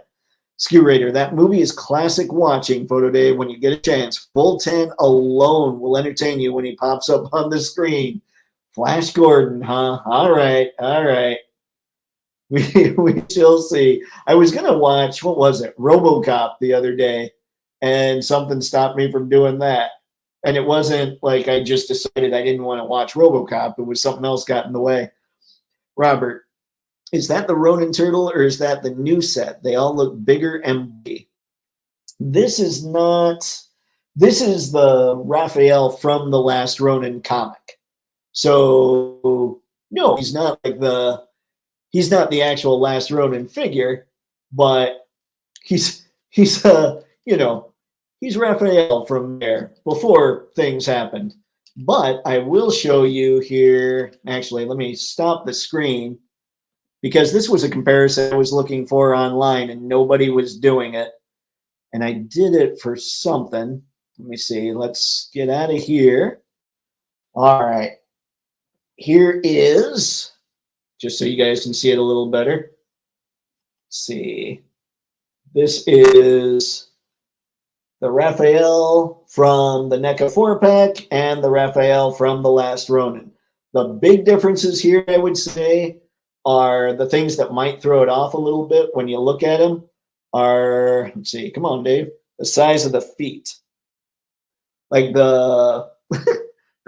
Skew Raider, that movie is classic watching, Photo Dave, when you get a chance. Full 10 alone will entertain you when he pops up on the screen. Flash Gordon, huh? All right, all right. We shall see. I was going to watch, what was it, RoboCop the other day, and something stopped me from doing that. And it wasn't like I just decided I didn't want to watch RoboCop. It was something else got in the way. Robert, is that the Ronin turtle or is that the new set? They all look bigger and big. This is not. This is the Raphael from the last Ronin comic. So no, he's not like the. He's not the actual last Ronin figure, but he's he's Raphael from there before things happened. But I will show you here. Actually, let me stop the screen because this was a comparison I was looking for online and nobody was doing it. And I did it for something. Let me see. Let's get out of here. All right. Here is, just so you guys can see it a little better. Let's see. This is the Raphael from the NECA 4-pack and the Raphael from the last Ronin. The big differences here, I would say, are the things that might throw it off a little bit when you look at them are, let's see, come on, Dave, the size of the feet. Like the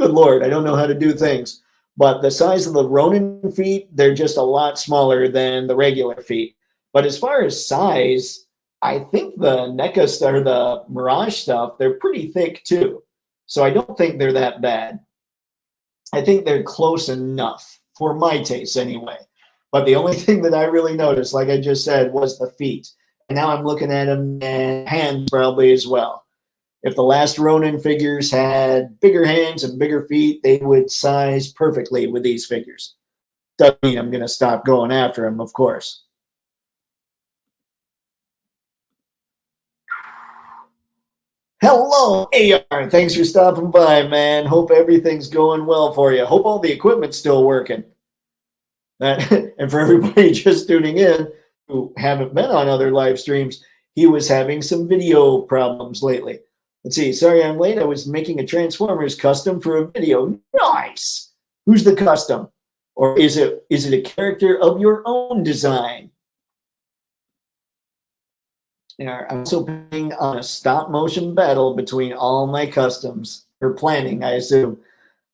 Good Lord, I don't know how to do things. But the size of the Ronin feet, they're just a lot smaller than the regular feet. But as far as size, I think the NECA or the Mirage stuff, they're pretty thick too. So I don't think they're that bad. I think they're close enough for my taste anyway. But the only thing that I really noticed, like I just said, was the feet. And now I'm looking at them and hands probably as well. If the last Ronin figures had bigger hands and bigger feet, they would size perfectly with these figures. Doesn't mean I'm going to stop going after them, of course. Hello, AR. Thanks for stopping by, man. Hope everything's going well for you. Hope all the equipment's still working. And for everybody just tuning in who haven't been on other live streams, he was having some video problems lately. Let's see. Sorry I'm late. I was making a Transformers custom for a video. Nice. Who's the custom? Or is it a character of your own design? Yeah, I'm also planning on a stop motion battle between all my customs. Or planning, I assume.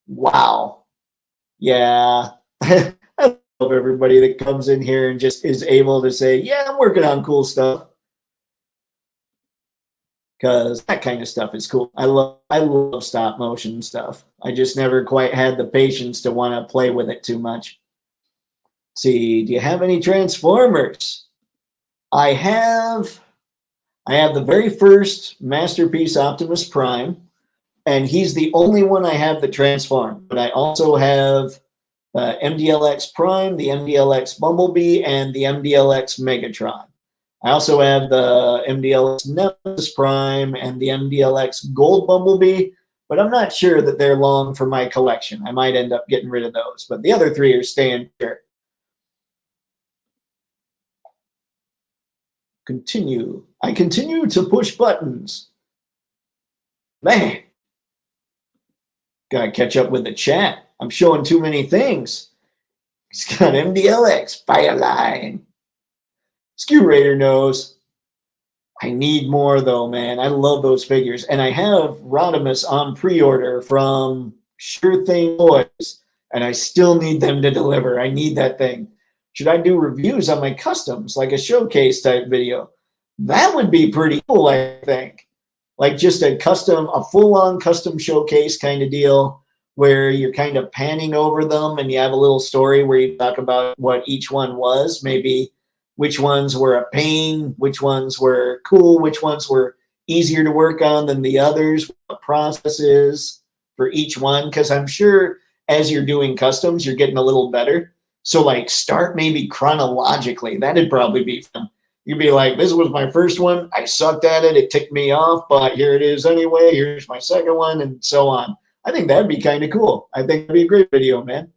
Wow. Yeah. I love everybody that comes in here and just is able to say, yeah, I'm working on cool stuff. Because that kind of stuff is cool. I love stop motion stuff. I just never quite had the patience to want to play with it too much. Let's see, do you have any Transformers? I have the very first Masterpiece Optimus Prime, and he's the only one I have that transformed. But I also have MDLX Prime, the MDLX Bumblebee, and the MDLX Megatron. I also have the MDLX Nemesis Prime and the MDLX Gold Bumblebee, but I'm not sure that they're long for my collection. I might end up getting rid of those, but the other three are staying here. Continue. I continue to push buttons. Man, gotta catch up with the chat. I'm showing too many things. He's got MDLX, Fireline. Skew Raider knows. I need more though, man. I love those figures. And I have Rodimus on pre-order from Sure Thing Toys, and I still need them to deliver. I need that thing. Should I do reviews on my customs, like a showcase type video? That would be pretty cool, I think. Like just a full-on custom showcase kind of deal where you're kind of panning over them and you have a little story where you talk about what each one was, maybe which ones were a pain, which ones were cool, which ones were easier to work on than the others, what the process is for each one. Because I'm sure as you're doing customs, you're getting a little better. So like start maybe chronologically. That'd probably be fun. You'd be like, this was my first one. I sucked at it. It ticked me off, but here it is anyway. Here's my second one, and so on. I think that'd be kind of cool. I think that'd be a great video, man.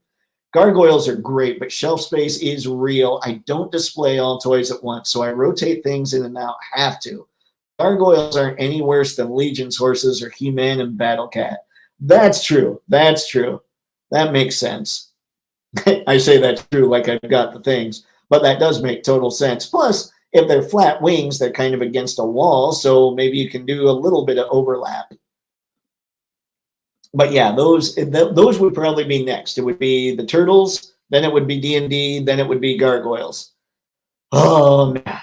Gargoyles are great, but shelf space is real. I don't display all toys at once, so I rotate things in and out. Have to. Gargoyles aren't any worse than Legion's horses or He-Man and Battle Cat. That's true. That's true. That makes sense. I say that's true like I've got the things, but that does make total sense. Plus, if they're flat wings, they're kind of against a wall, so maybe you can do a little bit of overlap. But yeah, those would probably be next. It would be the Turtles, then it would be D&D, then it would be Gargoyles. Oh, man.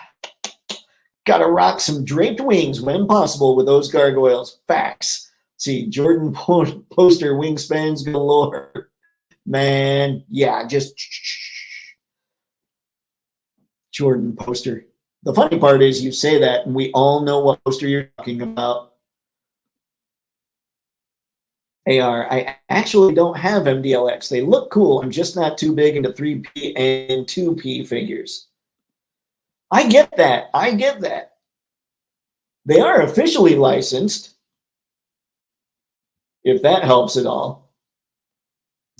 Gotta rock some draped wings when possible with those Gargoyles. Facts. See, Jordan poster wingspans galore. Man, yeah, just Jordan poster. The funny part is you say that and we all know what poster you're talking about. AR, I actually don't have MDLX. They look cool. I'm just not too big into 3P and 2P figures. I get that. I get that. They are officially licensed, if that helps at all.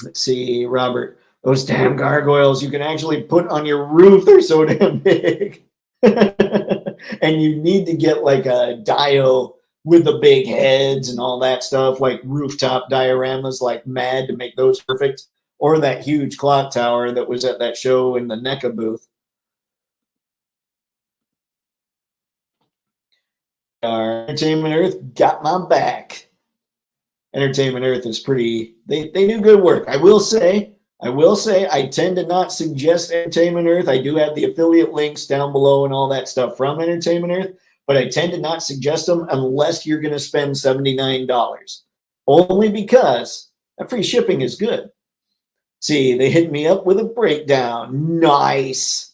Let's see, Robert. Those damn gargoyles you can actually put on your roof. They're so damn big. And you need to get like a Dio with the big heads and all that stuff, like rooftop dioramas like mad to make those perfect. Or that huge clock tower that was at that show in the NECA booth. Our Entertainment Earth got my back. Entertainment Earth is pretty, they do good work. I will say, I tend to not suggest Entertainment Earth. I do have the affiliate links down below and all that stuff from Entertainment Earth, but I tend to not suggest them unless you're going to spend $79. Only because that free shipping is good. See, they hit me up with a breakdown. Nice.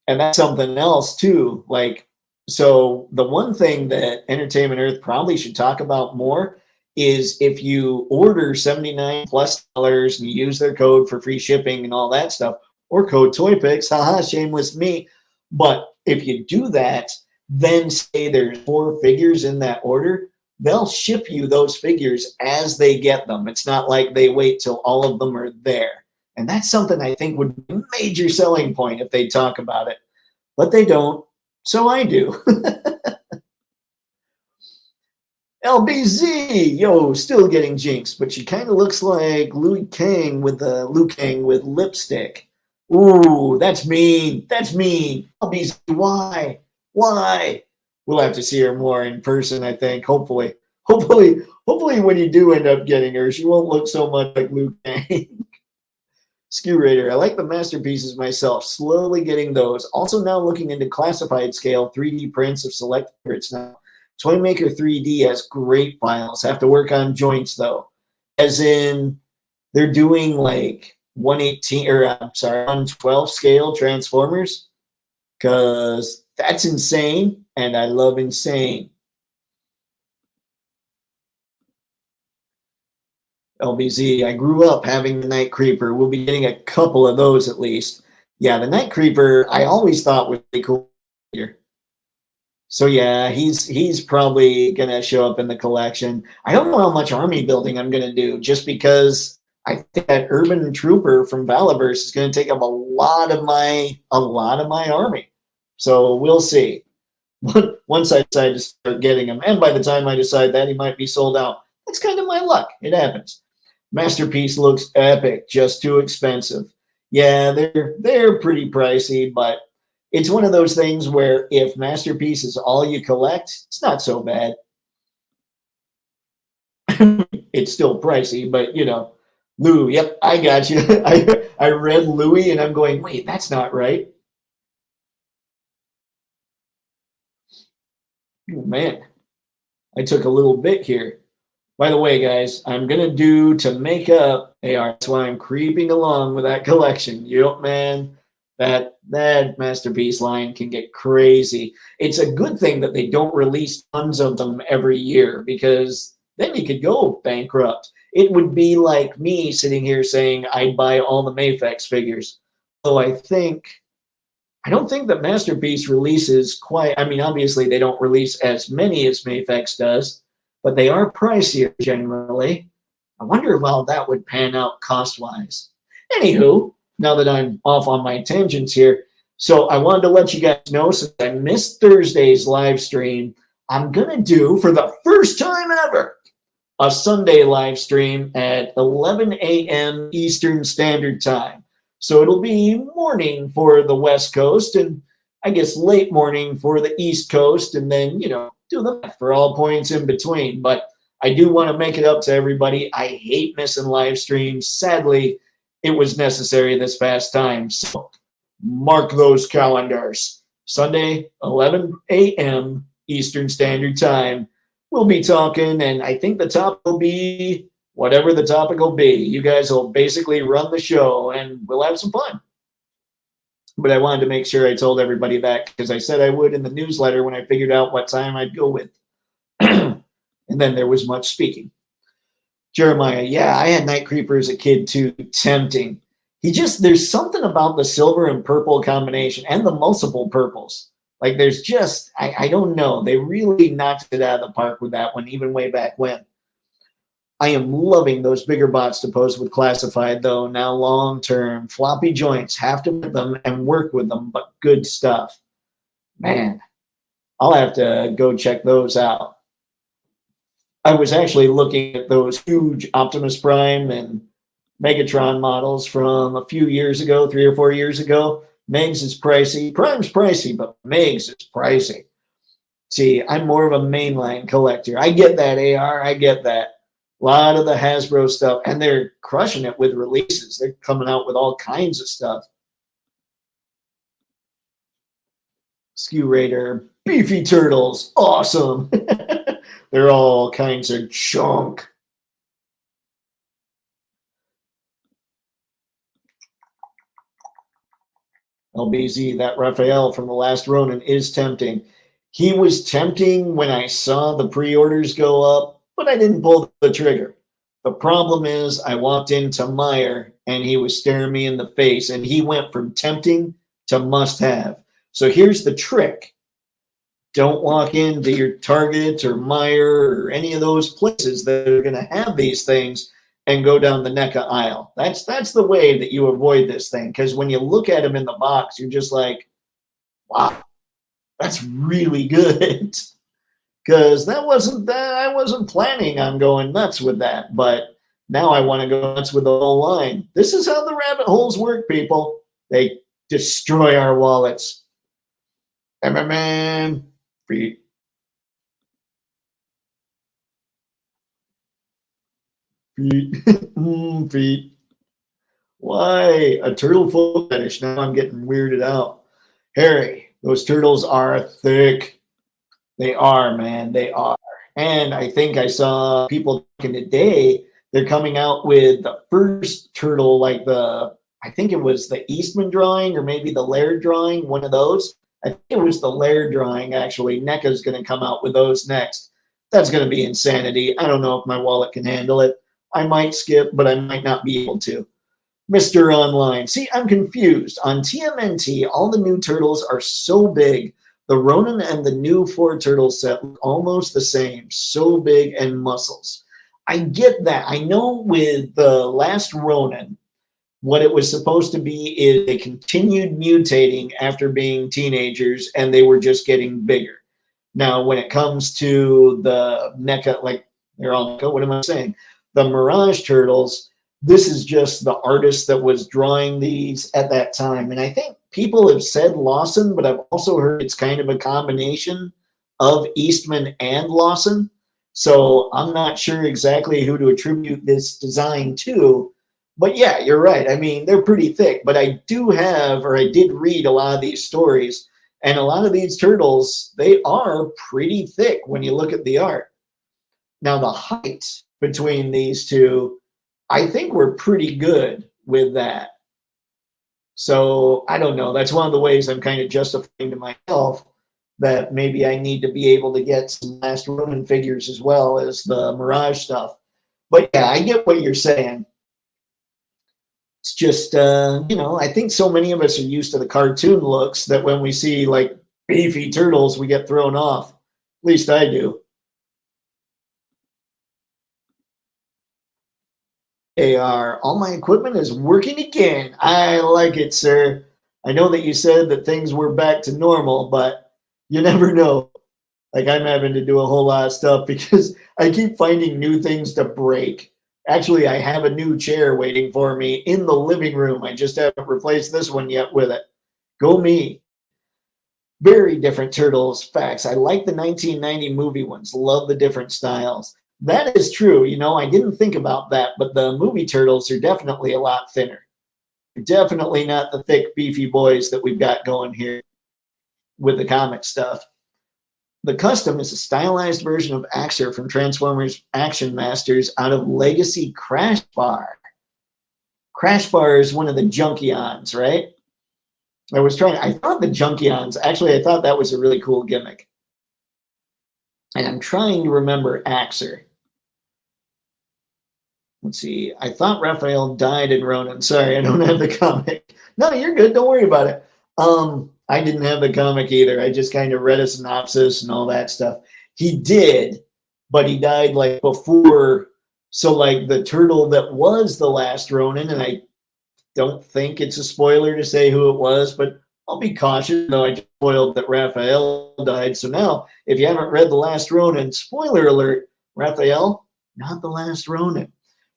And that's something else too. Like, so the one thing that Entertainment Earth probably should talk about more is if you order $79+ and you use their code for free shipping and all that stuff, or code Toypixx, haha, shameless me. But if you do that, then say there's 4 figures in that order, they'll ship you those figures as they get them. It's not like they wait till all of them are there. And that's something I think would be a major selling point if they talk about it. But they don't, so I do. LBZ, yo, still getting jinxed, but she kind of looks like Liu Kang with lipstick. Ooh, that's mean. That's mean. LBZ, why? Why? We'll have to see her more in person, I think. Hopefully when you do end up getting her, she won't look so much like Liu Kang. Skew Raider, I like the masterpieces myself. Slowly getting those. Also now looking into classified scale 3D prints of select favorites now. Toymaker 3D has great files. Have to work on joints though. As in, they're doing like 112 scale transformers. Because that's insane, and I love insane. LBZ, I grew up having the Night Creeper. We'll be getting a couple of those at least. Yeah, the Night Creeper I always thought was really cool here. So yeah, he's probably gonna show up in the collection. I don't know how much army building I'm gonna do, just because I think that Urban Trooper from Valaverse is gonna take up a lot of my army. So we'll see. Once I decide to start getting him, and by the time I decide that, he might be sold out. That's kind of my luck. It happens. Masterpiece looks epic, just too expensive. Yeah, they're pretty pricey, but it's one of those things where if Masterpiece is all you collect, it's not so bad. It's still pricey, but you know, Lou, yep, I got you. I read Louis and I'm going, wait, that's not right. Oh, man, I took a little bit here. By the way, guys, I'm going to do to make up AR. That's why I'm creeping along with that collection. Yep, man. That Masterpiece line can get crazy. It's a good thing that they don't release tons of them every year, because then you could go bankrupt. It would be like me sitting here saying I'd buy all the Mafex figures. So I don't think that Masterpiece releases quite, I mean, obviously they don't release as many as Mafex does, but they are pricier generally. I wonder how that would pan out cost-wise. Anywho, now that I'm off on my tangents here, so I wanted to let you guys know, since I missed Thursday's live stream, I'm going to do, for the first time ever, a Sunday live stream at 11 a.m. Eastern Standard Time. So it'll be morning for the West Coast, and I guess late morning for the East Coast, and then, you know, do the math for all points in between. But I do want to make it up to everybody. I hate missing live streams. Sadly, it was necessary this past time. So mark those calendars. Sunday, 11 a.m. Eastern Standard Time. We'll be talking, and I think the topic will be whatever the topic will be. You guys will basically run the show, and we'll have some fun. But I wanted to make sure I told everybody that, because I said I would in the newsletter when I figured out what time I'd go with. And then there was much speaking. Jeremiah, yeah, I had Night Creeper as a kid too. Tempting. There's something about the silver and purple combination, and the multiple purples. Like, there's just, I don't know. They really knocked it out of the park with that one, even way back when. I am loving those bigger bots to post with classified, though. Now long-term, floppy joints, have to put them and work with them, but good stuff. Man, I'll have to go check those out. I was actually looking at those huge Optimus Prime and Megatron models from a few years ago, 3 or 4 years ago. Megs is pricey. Prime's pricey, but Megs is pricey. See, I'm more of a mainline collector. I get that, AR. I get that. A lot of the Hasbro stuff, and they're crushing it with releases. They're coming out with all kinds of stuff. Skew Raider, Beefy Turtles, awesome. They're all kinds of junk. LBZ, that Raphael from The Last Ronin is tempting. He was tempting when I saw the pre-orders go up, but I didn't pull the trigger. The problem is I walked into Meyer and he was staring me in the face, and he went from tempting to must-have. So here's the trick. Don't walk into your Target or Meyer or any of those places that are going to have these things and go down the NECA aisle. That's the way that you avoid this thing, because when you look at them in the box, you're just like, wow, that's really good. Because that wasn't that I wasn't planning on going nuts with that, but now I want to go nuts with the whole line. This is how the rabbit holes work, people. They destroy our wallets. Feet. Feet. Why? A turtle foot fetish. Now I'm getting weirded out. Harry, those turtles are thick. They are, man. They are. And I think I saw people in the day, they're coming out with the first turtle, like I think it was the Eastman drawing or maybe the Laird drawing, one of those. I think it was the Laird drawing, actually. NECA's going to come out with those next. That's going to be insanity. I don't know if my wallet can handle it. I might skip, but I might not be able to. Mr. Online. See, I'm confused. On TMNT, all the new turtles are so big. The Ronin and the new 4 turtle set look almost the same. So big and muscles. I get that. I know with the last Ronin, what it was supposed to be is they continued mutating after being teenagers, and they were just getting bigger. Now, when it comes to the NECA, like they're all NECA, what am I saying? The Mirage Turtles, this is just the artist that was drawing these at that time. And I think people have said Lawson, but I've also heard it's kind of a combination of Eastman and Lawson. So I'm not sure exactly who to attribute this design to. But yeah, you're right. I mean, they're pretty thick, but I did read a lot of these stories, and a lot of these turtles, they are pretty thick when you look at the art. Now, the height between these two, I think we're pretty good with that. So I don't know. That's one of the ways I'm kind of justifying to myself that maybe I need to be able to get some Last Ronin figures as well as the Mirage stuff. But yeah, I get what you're saying. It's just, I think so many of us are used to the cartoon looks that when we see like beefy turtles, we get thrown off. At least I do. All my equipment is working again. I like it, sir. I know that you said that things were back to normal, but you never know. Like, I'm having to do a whole lot of stuff because I keep finding new things to break. Actually, I have a new chair waiting for me in the living room. I just haven't replaced this one yet with it. Go me. Very different turtles. Facts. I like the 1990 movie ones. Love the different styles. That is true. I didn't think about that, but the movie turtles are definitely a lot thinner. Definitely not the thick, beefy boys that we've got going here with the comic stuff. The custom is a stylized version of Axer from Transformers Action Masters out of Legacy Crash Bar. Crash Bar is one of the Junkions, right? I thought the Junkions, actually, I thought that was a really cool gimmick. And I'm trying to remember Axer. Let's see. I thought Raphael died in Ronin. Sorry, I don't have the comic. No, you're good. Don't worry about it. I didn't have the comic either. I just kind of read a synopsis and all that stuff. He did, but he died like before. So like the turtle that was the last Ronin, and I don't think it's a spoiler to say who it was, but I'll be cautious, though I just spoiled that Raphael died. So now, if you haven't read The Last Ronin, spoiler alert, Raphael, not the last Ronin.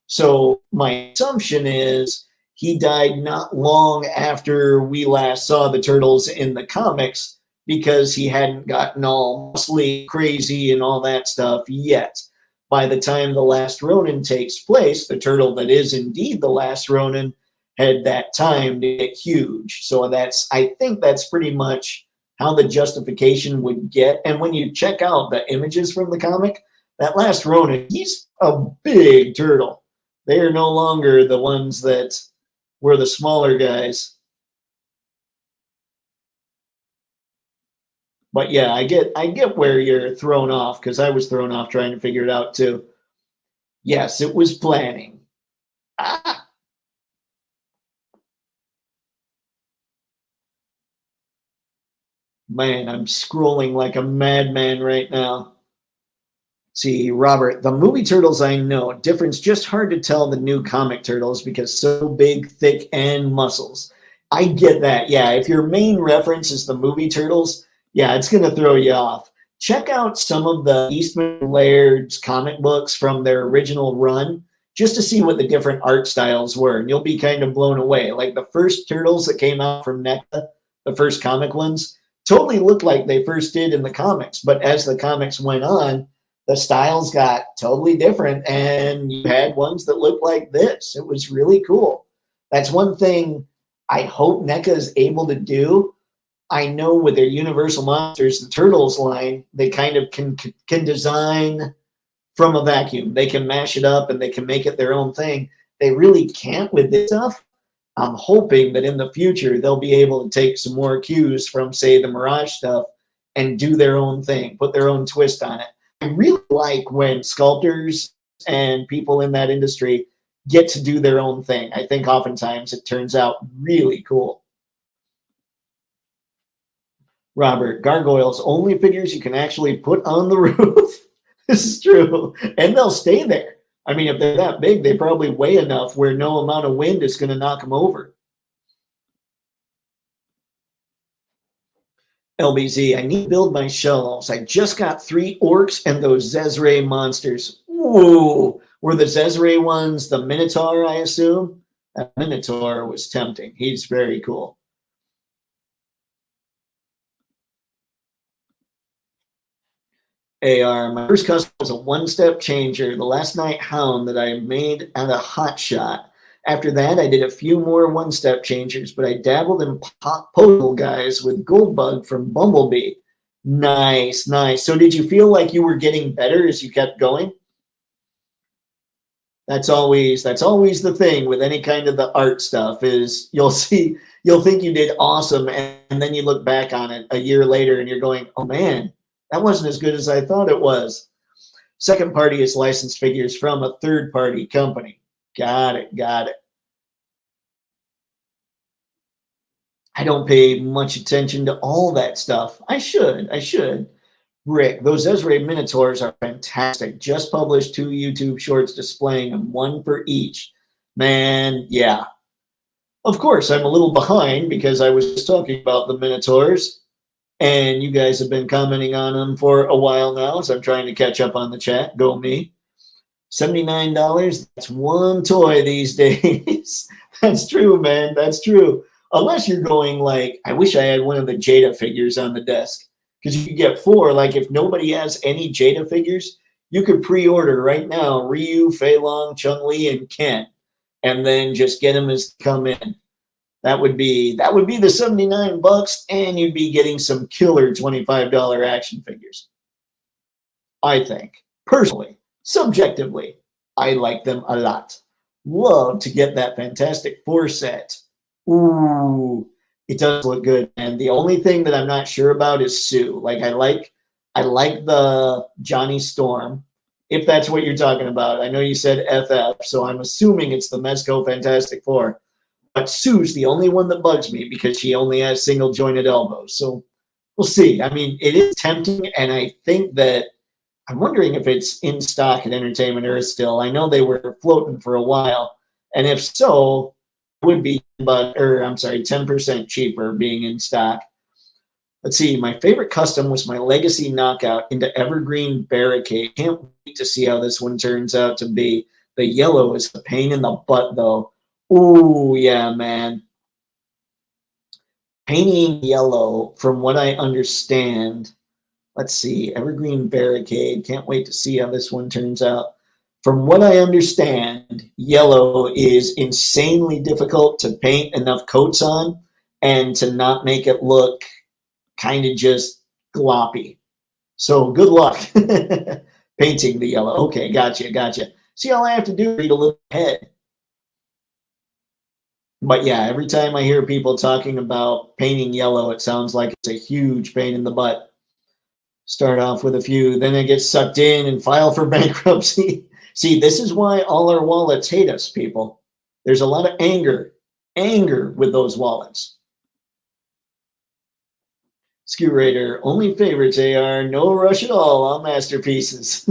So my assumption is he died not long after we last saw the turtles in the comics, because he hadn't gotten all muscly, crazy, and all that stuff yet. By the time the last Ronin takes place, the turtle that is indeed the last Ronin had that time to get huge. So I think that's pretty much how the justification would get. And when you check out the images from the comic, that last Ronin, he's a big turtle. They are no longer the ones that were the smaller guys. But yeah, I get where you're thrown off, because I was thrown off trying to figure it out too. Yes, it was planning. Ah, man, I'm scrolling like a madman right now. See, Robert, the movie turtles I know, difference just hard to tell the new comic turtles because so big, thick, and muscles. I get that. Yeah, if your main reference is the movie turtles, yeah, it's going to throw you off. Check out some of the Eastman Laird's comic books from their original run just to see what the different art styles were, and you'll be kind of blown away. Like the first turtles that came out from NECA, the first comic ones, totally looked like they first did in the comics, but as the comics went on, the styles got totally different, and you had ones that looked like this. It was really cool. That's one thing I hope NECA is able to do. I know with their Universal Monsters, the Turtles line, they kind of can design from a vacuum. They can mash it up and they can make it their own thing. They really can't with this stuff. I'm hoping that in the future they'll be able to take some more cues from, say, the Mirage stuff and do their own thing, put their own twist on it. I really like when sculptors and people in that industry get to do their own thing. I think oftentimes it turns out really cool. Robert, gargoyles, only figures you can actually put on the roof. This is true. And they'll stay there. I mean, if they're that big, they probably weigh enough where no amount of wind is going to knock them over. LBZ, I need to build my shelves. I just got 3 orcs and those Zezre monsters. Whoa. Were the Zezre ones the Minotaur, I assume? That Minotaur was tempting. He's very cool. AR, my first custom was a one-step changer, the last night hound that I made at a hot shot. After that, I did a few more one-step changers, but I dabbled in postal guys with Goldbug from Bumblebee. Nice, nice. So did you feel like you were getting better as you kept going? That's always the thing with any kind of the art stuff is you'll think you did awesome, and then you look back on it a year later and you're going, oh man, that wasn't as good as I thought it was. Second party is licensed figures from a third party company. Got it, got it. I don't pay much attention to all that stuff. I should. Rick, those Ezra Minotaurs are fantastic. Just published 2 YouTube shorts displaying them, one for each. Man, yeah. Of course, I'm a little behind because I was just talking about the Minotaurs, and you guys have been commenting on them for a while now, so I'm trying to catch up on the chat. Go me. $79, that's one toy these days. That's true, man. That's true. Unless you're going like, I wish I had one of the Jada figures on the desk. Because you could get 4. Like if nobody has any Jada figures, you could pre-order right now Ryu, Fei Long, Chun-Li, and Ken, and then just get them as they come in. That would be the 79 bucks, and you'd be getting some killer $25 action figures. I think personally, subjectively, I like them a lot. Love to get that Fantastic Four set. Ooh, it does look good. And the only thing that I'm not sure about is Sue. Like I like the Johnny Storm, if that's what you're talking about. I know you said FF, so I'm assuming it's the Mezco Fantastic Four. But Sue's the only one that bugs me because she only has single jointed elbows. So we'll see. I mean, it is tempting, and I think that I'm wondering if it's in stock at Entertainment Earth still. I know they were floating for a while, and if so, it would be, 10% cheaper being in stock. Let's see. My favorite custom was my Legacy knockout into Evergreen Barricade. Can't wait to see how this one turns out to be. The yellow is a pain in the butt, though. Ooh, yeah, man. Painting yellow, from what I understand, let's see, Evergreen Barricade. Can't wait to see how this one turns out. From what I understand, yellow is insanely difficult to paint enough coats on and to not make it look kind of just gloppy. So good luck painting the yellow. Okay, gotcha. See, all I have to do is read a little ahead. But yeah, every time I hear people talking about painting yellow, it sounds like it's a huge pain in the butt. Start off with a few, then I get sucked in and file for bankruptcy. See, this is why all our wallets hate us, people. There's a lot of anger with those wallets. Skew Raider, only favorites, AR, no rush at all masterpieces.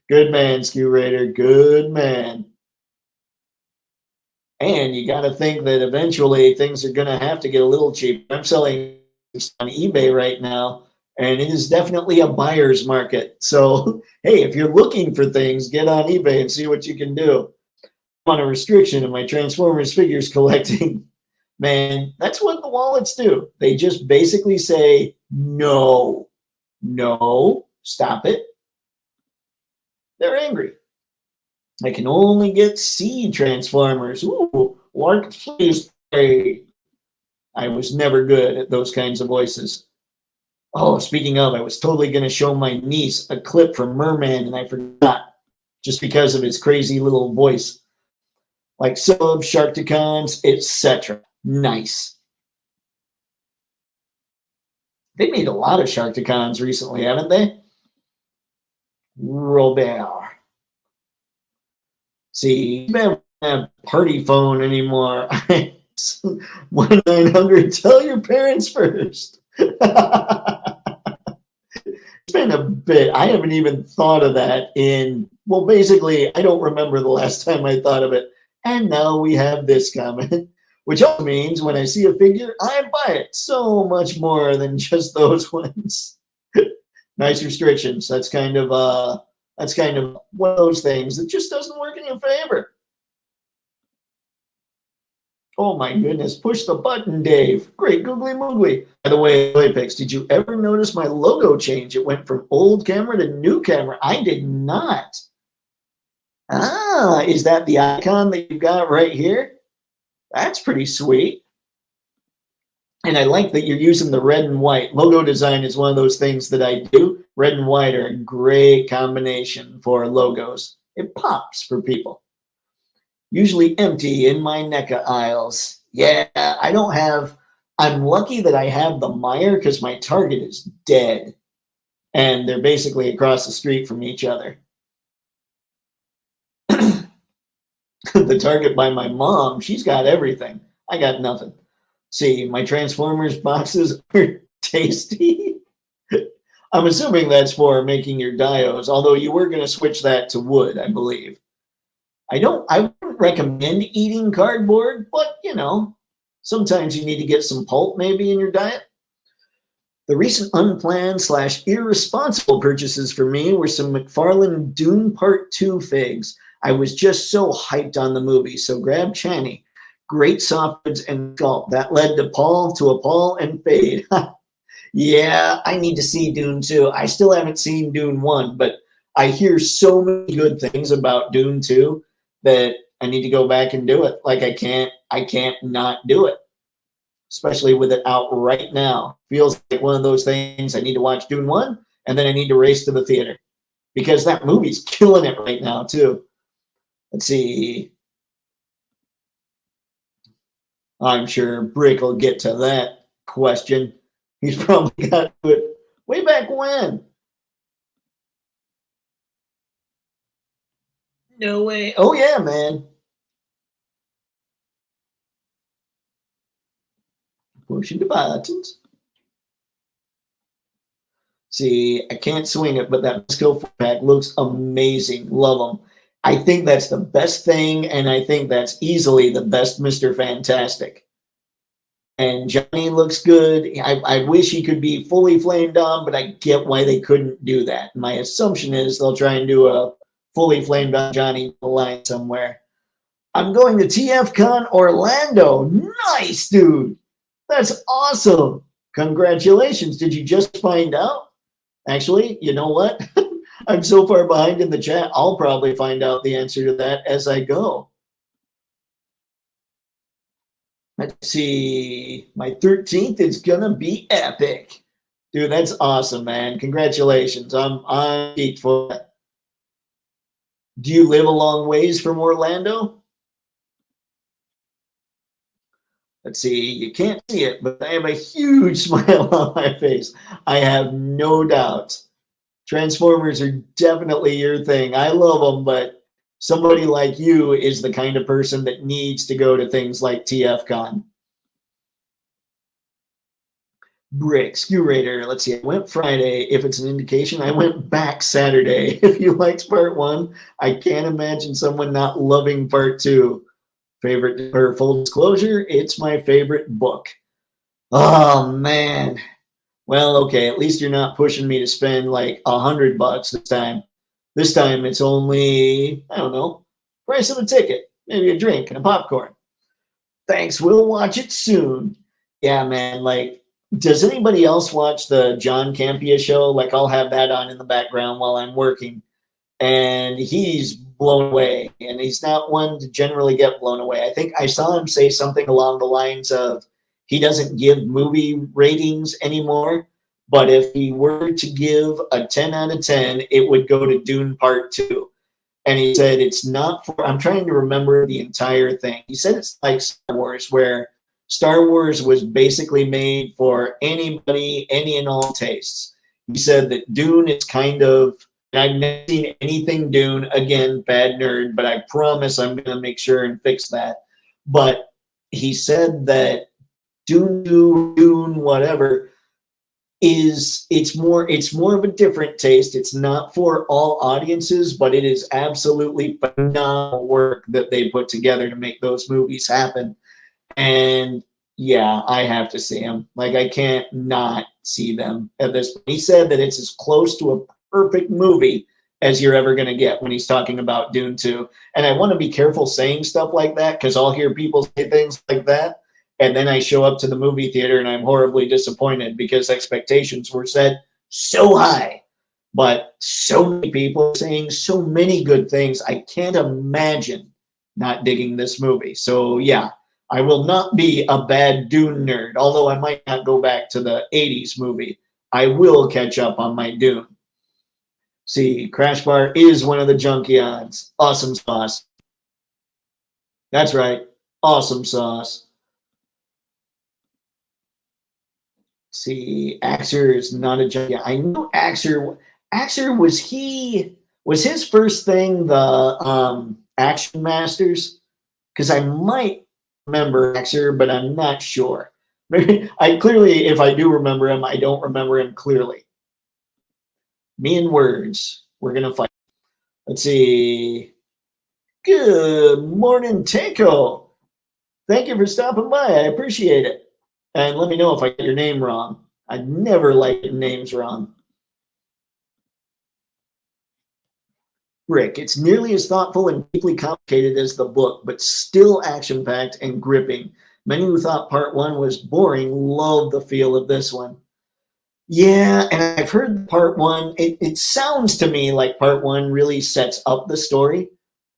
Good man, Skew Raider, good man. And you got to think that eventually things are going to have to get a little cheaper. I'm selling on eBay right now, and it is definitely a buyer's market. So, hey, if you're looking for things, get on eBay and see what you can do. I'm on a restriction of my Transformers figures collecting. Man, that's what the wallets do. They just basically say, no, stop it. They're angry. I can only get C Transformers. Ooh, Lark, please pray. I was never good at those kinds of voices. Oh, speaking of, I was totally going to show my niece a clip from Merman, and I forgot just because of his crazy little voice. Like Sub, Sharkticons, etc. Nice. They made a lot of Sharkticons recently, haven't they? Robert. See, you don't have party phone anymore. 1-900, tell your parents first. It's been a bit. I haven't even thought of that in, well, basically, I don't remember the last time I thought of it. And now we have this comment, which also means when I see a figure, I buy it. So much more than just those ones. Nice restrictions. That's kind of one of those things that just doesn't work in your favor. Oh my goodness, push the button, Dave. Great googly moogly. By the way, Toypixx, did you ever notice my logo change? It went from old camera to new camera. I did not. Ah, is that the icon that you've got right here? That's pretty sweet. And I like that you're using the red and white. Logo design is one of those things that I do. Red and white are a great combination for logos. It pops for people. Usually empty in my NECA aisles. Yeah, I'm lucky that I have the Meyer because my Target is dead. And they're basically across the street from each other. The Target by my mom, she's got everything. I got nothing. See, my Transformers boxes are tasty. I'm assuming that's for making your dios, although you were going to switch that to wood, I believe. I wouldn't recommend eating cardboard, but sometimes you need to get some pulp maybe in your diet. The recent unplanned / irresponsible purchases for me were some McFarlane Dune Part 2 figs. I was just so hyped on the movie, so grab Channy. Great softwoods and sculpt. That led to Paul and Fade. Yeah, I need to see Dune 2. I still haven't seen Dune 1, but I hear so many good things about Dune 2 that I need to go back and do it. Like I can't not do it. Especially with it out right now. Feels like one of those things. I need to watch Dune 1 and then I need to race to the theater. Because that movie's killing it right now too. Let's see. I'm sure Brick will get to that question. He's probably got to it way back when. No way. Oh, yeah, man. Pushing the buttons. See, I can't swing it, but that skill pack looks amazing. Love them. I think that's the best thing, and I think that's easily the best Mr. Fantastic. And Johnny looks good. I wish he could be fully flamed on, but I get why they couldn't do that. My assumption is they'll try and do a fully flamed on Johnny line somewhere. I'm going to TFCon Orlando. Nice, dude. That's awesome. Congratulations. Did you just find out? Actually, you know what? I'm so far behind in the chat, I'll probably find out the answer to that as I go. Let's see. My 13th is going to be epic. Dude, that's awesome, man. Congratulations. I'm geeked for that. Do you live a long ways from Orlando? Let's see. You can't see it, but I have a huge smile on my face. I have no doubt. Transformers are definitely your thing. I love them, but somebody like you is the kind of person that needs to go to things like TFCon. Brick, Skew Raider, let's see, I went Friday. If it's an indication, I went back Saturday. If you liked part one, I can't imagine someone not loving part two. Favorite, or full disclosure, it's my favorite book. Oh, man. Well, okay, at least you're not pushing me to spend like $100 this time. This time it's only, I don't know, price of a ticket, maybe a drink and a popcorn. Thanks, we'll watch it soon. Yeah, man, like, does anybody else watch the John Campea show? Like, I'll have that on in the background while I'm working. And he's blown away, and he's not one to generally get blown away. I think I saw him say something along the lines of he doesn't give movie ratings anymore, but if he were to give a 10 out of 10, it would go to Dune Part 2. And he said it's not for, I'm trying to remember the entire thing. He said it's like Star Wars, where Star Wars was basically made for anybody, any and all tastes. He said that Dune is kind of, I've never seen anything Dune, again, bad nerd, but I promise I'm going to make sure and fix that. But he said that Dune, whatever, it's more of a different taste. It's not for all audiences, but it is absolutely phenomenal work that they put together to make those movies happen. And yeah, I have to see them. Like, I can't not see them at this point. He said that it's as close to a perfect movie as you're ever going to get when he's talking about Dune 2. And I want to be careful saying stuff like that, because I'll hear people say things like that, and then I show up to the movie theater and I'm horribly disappointed because expectations were set so high. But so many people are saying so many good things, I can't imagine not digging this movie. So yeah, I will not be a bad Dune nerd, although I might not go back to the 80s movie. I will catch up on my Dune. See, Crash Bar is one of the Junkions. Awesome sauce. That's right. Awesome sauce. See, Axer is not a junkie. I know Axer. Axer, was his first thing the Action Masters? Because I might remember Axer, but I'm not sure. I clearly, if I do remember him, I don't remember him clearly. Me and words. We're going to fight. Let's see. Good morning, Takeo. Thank you for stopping by. I appreciate it. And let me know if I get your name wrong. I never like getting names wrong. Rick, it's nearly as thoughtful and deeply complicated as the book, but still action-packed and gripping. Many who thought part one was boring love the feel of this one. Yeah, and I've heard part one, it sounds to me like part one really sets up the story,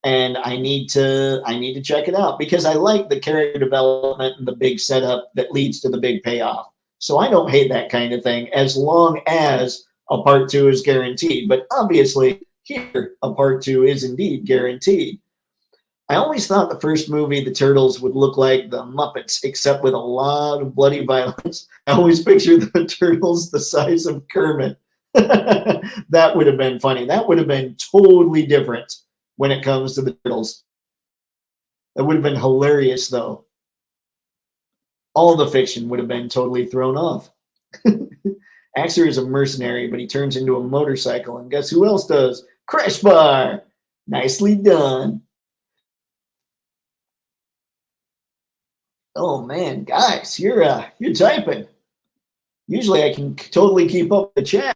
and I need to check it out because I like the character development and the big setup that leads to the big payoff. So I don't hate that kind of thing as long as a part two is guaranteed. But obviously, here, a part two is indeed guaranteed. I always thought the first movie, The Turtles, would look like the Muppets, except with a lot of bloody violence. I always pictured the Turtles the size of Kermit. That would have been funny. That would have been totally different when it comes to the Turtles. That would have been hilarious, though. All the fiction would have been totally thrown off. Axer is a mercenary, but he turns into a motorcycle, and guess who else does? Crash Bar! Nicely done. Oh man, guys, you're typing. Usually I can totally keep up with the chat.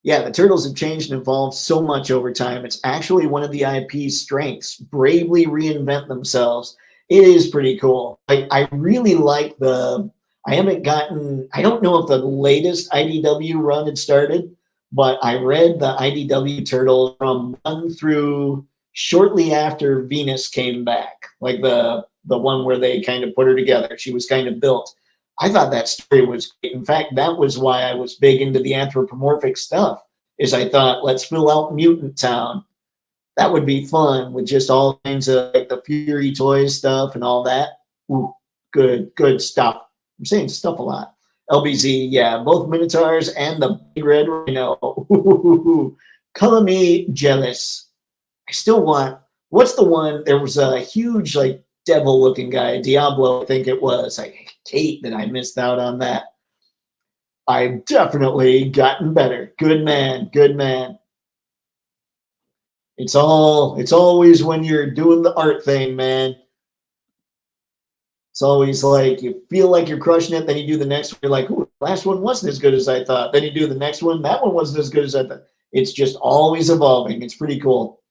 Yeah, the Turtles have changed and evolved so much over time. It's actually one of the IP's strengths. Bravely reinvent themselves. It is pretty cool. I really like the I haven't gotten, I don't know if the latest IDW run had started, but I read the IDW Turtle from 1 through shortly after Venus came back, like the one where they kind of put her together. She was kind of built. I thought that story was great. In fact, that was why I was big into the anthropomorphic stuff, is I thought, let's fill out Mutant Town. That would be fun with just all kinds of like the Fury Toys stuff and all that. Ooh, good stuff. I'm saying stuff a lot. LBZ, yeah, both Minotaurs and the Big Red Rhino. Color me jealous. I still want, what's the one? There was a huge, like, devil looking guy, Diablo, I think it was. I hate that I missed out on that. I've definitely gotten better. Good man, good man. It's always when you're doing the art thing, man. It's always like you feel like you're crushing it, then you do the next one, you're like, ooh, the last one wasn't as good as I thought. Then you do the next one, that one wasn't as good as I thought. It's just always evolving. It's pretty cool.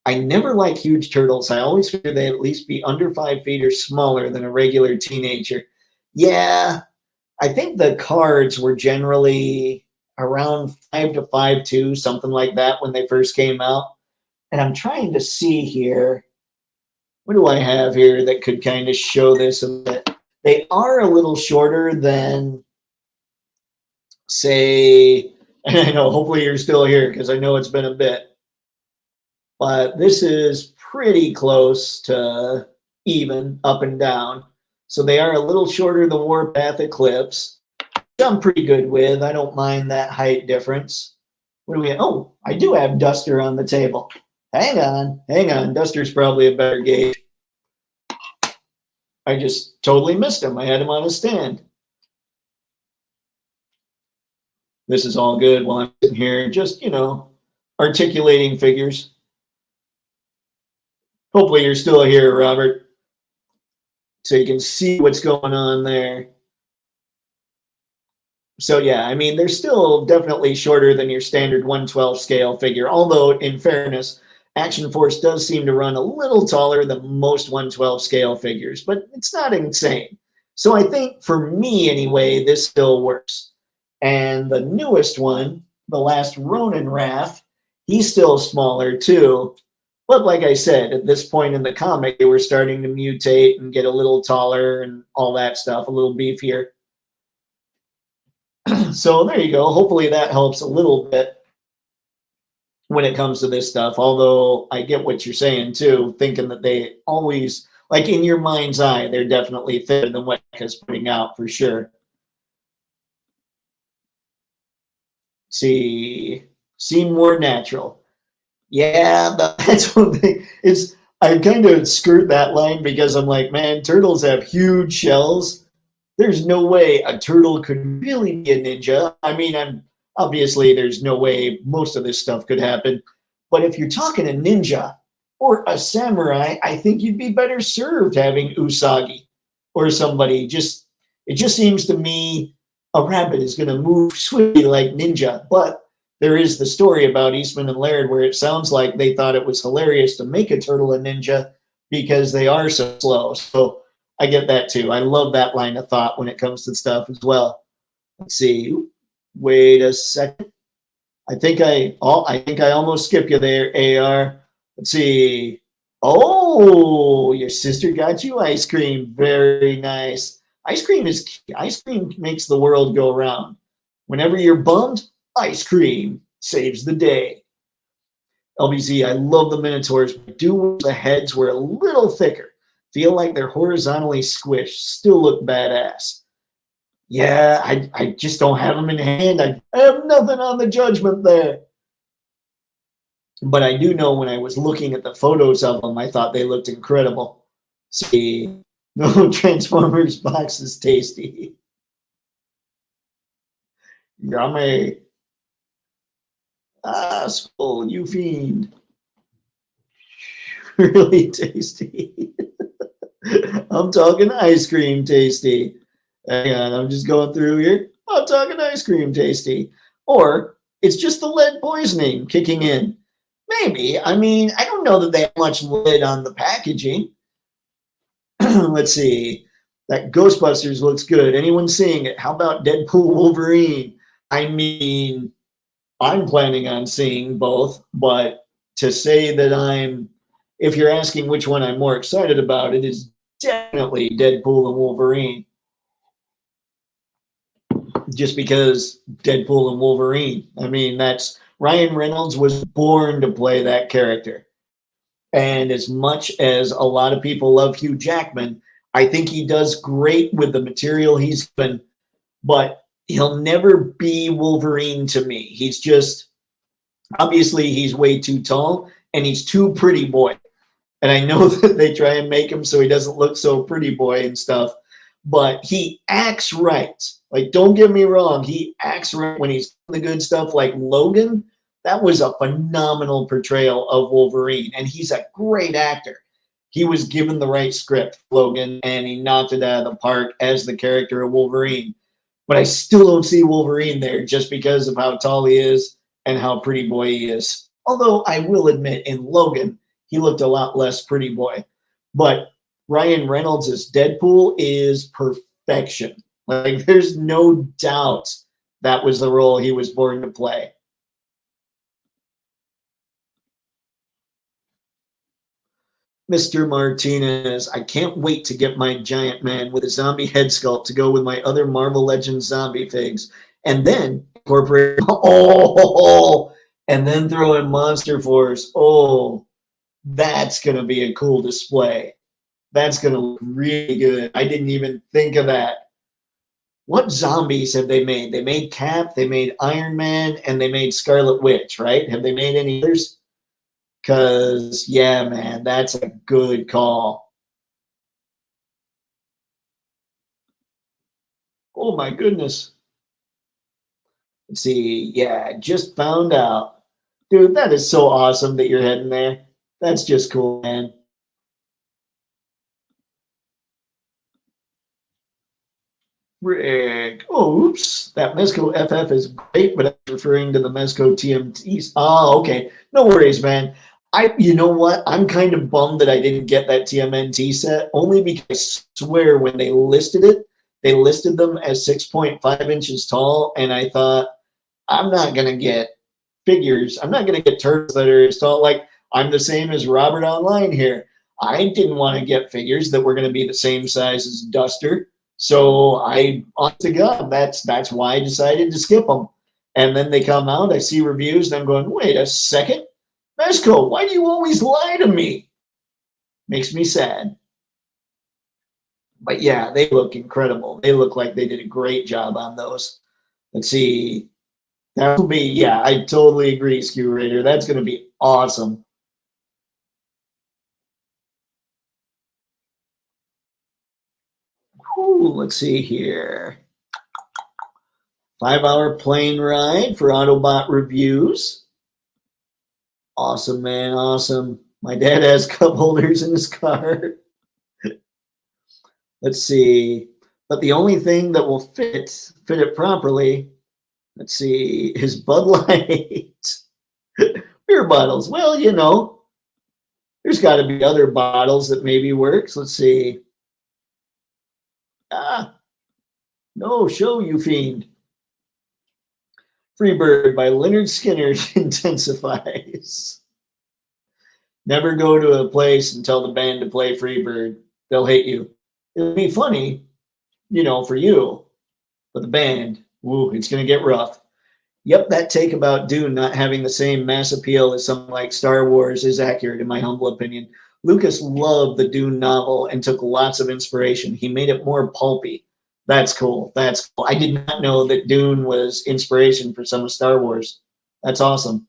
I never like huge turtles. I always figure they at least be under 5 feet or smaller than a regular teenager. Yeah, I think the cards were generally around 5 to 5'2", something like that when they first came out. And I'm trying to see here. What do I have here that could kind of show this a bit? They are a little shorter than, say, and I know hopefully you're still here because I know it's been a bit, but this is pretty close to even up and down. So they are a little shorter than Warpath Eclipse, which I'm pretty good with. I don't mind that height difference. What do we have? Oh, I do have Duster on the table. Hang on. Duster's probably a better gauge. I just totally missed him. I had him on a stand. This is all good while I'm sitting here, just, articulating figures. Hopefully you're still here, Robert, so you can see what's going on there. So yeah, I mean, they're still definitely shorter than your standard 1/12 scale figure, although in fairness, Action Force does seem to run a little taller than most 1/12 scale figures, but it's not insane. So I think for me anyway, this still works. And the newest one, the last Ronin Wrath, he's still smaller too. But like I said, at this point in the comic, they were starting to mutate and get a little taller and all that stuff, a little beefier. So there you go. Hopefully that helps a little bit when it comes to this stuff. Although I get what you're saying too, thinking that they always, like in your mind's eye, they're definitely thinner than what is putting out for sure. Seem more natural. Yeah, that's one thing. I kind of skirt that line because I'm like, man, turtles have huge shells. There's no way a turtle could really be a ninja. I mean, obviously there's no way most of this stuff could happen. But if you're talking a ninja or a samurai, I think you'd be better served having Usagi or somebody. It just seems to me a rabbit is going to move swiftly like ninja. But there is the story about Eastman and Laird where it sounds like they thought it was hilarious to make a turtle a ninja because they are so slow. So I get that too. I love that line of thought when it comes to stuff as well. Let's see. Wait a second. I think I almost skipped you there, AR. Let's see. Oh, your sister got you ice cream. Very nice. Ice cream makes the world go round. Whenever you're bummed, ice cream saves the day. LBZ, I love the Minotaurs, but do wish the heads were a little thicker. Feel like they're horizontally squished. Still look badass. Yeah, I just don't have them in hand. I have nothing on the judgment there. But I do know when I was looking at the photos of them, I thought they looked incredible. See, no Transformers box is tasty. Yummy. Ah, Skull, you fiend. Really tasty. I'm talking ice cream tasty. Hang on, I'm just going through here. I'm talking ice cream tasty. Or it's just the lead poisoning kicking in. Maybe. I mean, I don't know that they have much lead on the packaging. Let's see. That Ghostbusters looks good. Anyone seeing it? How about Deadpool Wolverine? I mean, I'm planning on seeing both, but to say that if you're asking which one I'm more excited about, it is definitely Deadpool and Wolverine. Just because Deadpool and Wolverine. I mean, that's Ryan Reynolds was born to play that character. And as much as a lot of people love Hugh Jackman, I think he does great with the material he's given, but he'll never be Wolverine to me. He's just, obviously, he's way too tall and he's too pretty boy. And I know that they try and make him so he doesn't look so pretty boy and stuff, but he acts right. Like, don't get me wrong, he acts right when he's doing the good stuff like Logan. That was a phenomenal portrayal of Wolverine, and he's a great actor. He was given the right script, Logan, and he knocked it out of the park as the character of Wolverine. But I still don't see Wolverine there just because of how tall he is and how pretty boy he is. Although I will admit, in Logan, he looked a lot less pretty boy. But Ryan Reynolds as Deadpool is perfection. Like, there's no doubt that was the role he was born to play. Mr. Martinez, I can't wait to get my giant man with a zombie head sculpt to go with my other Marvel Legends zombie figs. And then incorporate, and then throw in Monster Force. Oh, that's going to be a cool display. That's going to look really good. I didn't even think of that. What zombies have they made? They made Cap, they made Iron Man, and they made Scarlet Witch, right? Have they made any others? Because, yeah, man, that's a good call. Oh, my goodness. Let's see. Yeah, just found out. Dude, that is so awesome that you're heading there. That's just cool, man. Rick. Oh, oops. That Mezco FF is great, but I'm referring to the Mezco TMTs. Oh, okay. No worries, man. You know what? I'm kind of bummed that I didn't get that TMNT set, only because I swear when they listed it, they listed them as 6.5 inches tall, and I thought, I'm not going to get figures. I'm not going to get turtles that are as tall. Like, I'm the same as Robert Online here. I didn't want to get figures that were going to be the same size as Duster. So honest to God, that's why I decided to skip them. And then they come out, I see reviews, and I'm going, wait a second. Mezco, why do you always lie to me? Makes me sad. But yeah, they look incredible. They look like they did a great job on those. Let's see. That will be, yeah, I totally agree, Skew Raider. That's going to be awesome. Ooh, let's see here. 5-hour plane ride for Autobot reviews. Awesome, man. Awesome. My dad has cup holders in his car. Let's see. But the only thing that will fit it properly, let's see, is Bud Light. Beer bottles. Well, you know, there's got to be other bottles that maybe works. Let's see. No, show you fiend. Freebird by Leonard Skinner intensifies. Never go to a place and tell the band to play Freebird. They'll hate you. It'll be funny, you know, for you. But the band, woo, it's going to get rough. Yep, that take about Dune not having the same mass appeal as something like Star Wars is accurate, in my humble opinion. Lucas loved the Dune novel and took lots of inspiration. He made it more pulpy. That's cool. That's cool. I did not know that Dune was inspiration for some of Star Wars. That's awesome.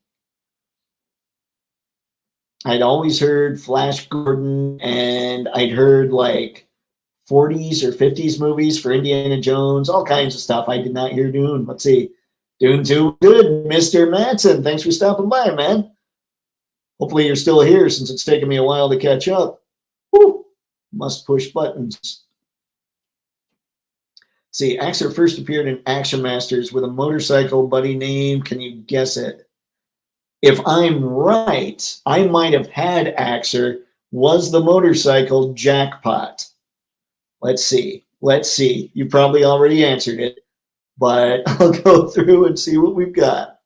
I'd always heard Flash Gordon, and I'd heard like 40s or 50s movies for Indiana Jones, all kinds of stuff. I did not hear Dune. Let's see. Dune 2, good. Mr. Matson, thanks for stopping by, man. Hopefully you're still here since it's taken me a while to catch up. Woo. Must push buttons. See, Axer first appeared in Action Masters with a motorcycle buddy name. Can you guess it? If I'm right, I might have had Axer. Was the motorcycle Jackpot? Let's see. Let's see. You probably already answered it, but I'll go through and see what we've got.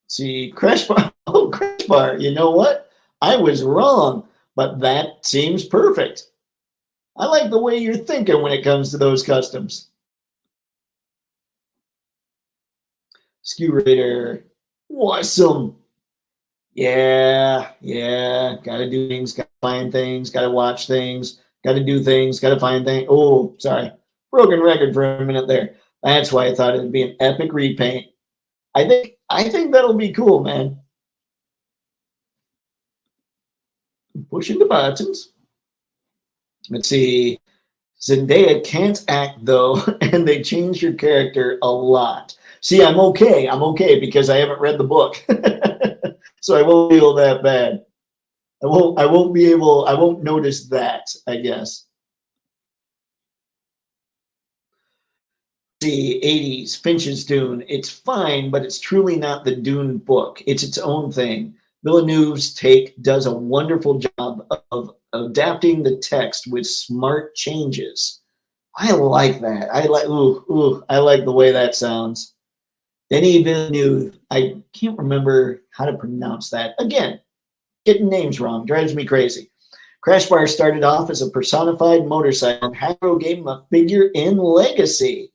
See, Crash Bar. Oh, Crash Bar. You know what? I was wrong, but that seems perfect. I like the way you're thinking when it comes to those customs. Skew Raider. Awesome. Yeah, gotta do things, gotta find things, gotta watch things, gotta do things, gotta find things. Oh, sorry. Broken record for a minute there. That's why I thought it'd be an epic repaint. I think that'll be cool, man. Pushing the buttons. Let's see. Zendaya can't act though, and they changed your character a lot. See, I'm okay. I'm okay because I haven't read the book. So I won't feel that bad. I won't notice that, I guess. The 80s, Finch's Dune. It's fine, but it's truly not the Dune book. It's its own thing. Villeneuve's take does a wonderful job of adapting the text with smart changes. I like that. I like the way that sounds. Denis Villeneuve. I can't remember how to pronounce that. Again, getting names wrong drives me crazy. Crash Bar started off as a personified motorcycle, and Hasbro gave him a figure in Legacy.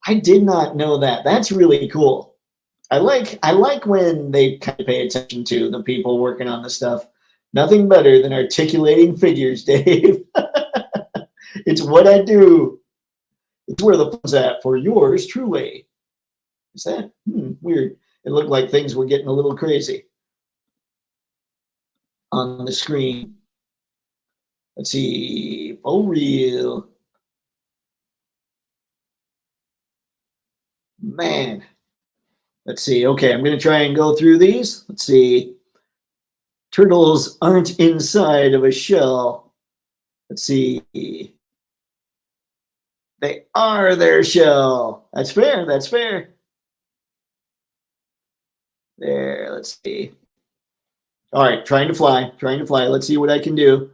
I did not know that. That's really cool. I like when they kind of pay attention to the people working on the stuff. Nothing better than articulating figures, Dave. It's what I do. It's where the fun's at for yours truly. Is that weird? It looked like things were getting a little crazy on the screen. Let's see. Oh, real. Man. Let's see. Okay, I'm going to try and go through these. Let's see. Turtles aren't inside of a shell. Let's see. They are their shell. That's fair. That's fair. There. Let's see. All right, trying to fly. Let's see what I can do.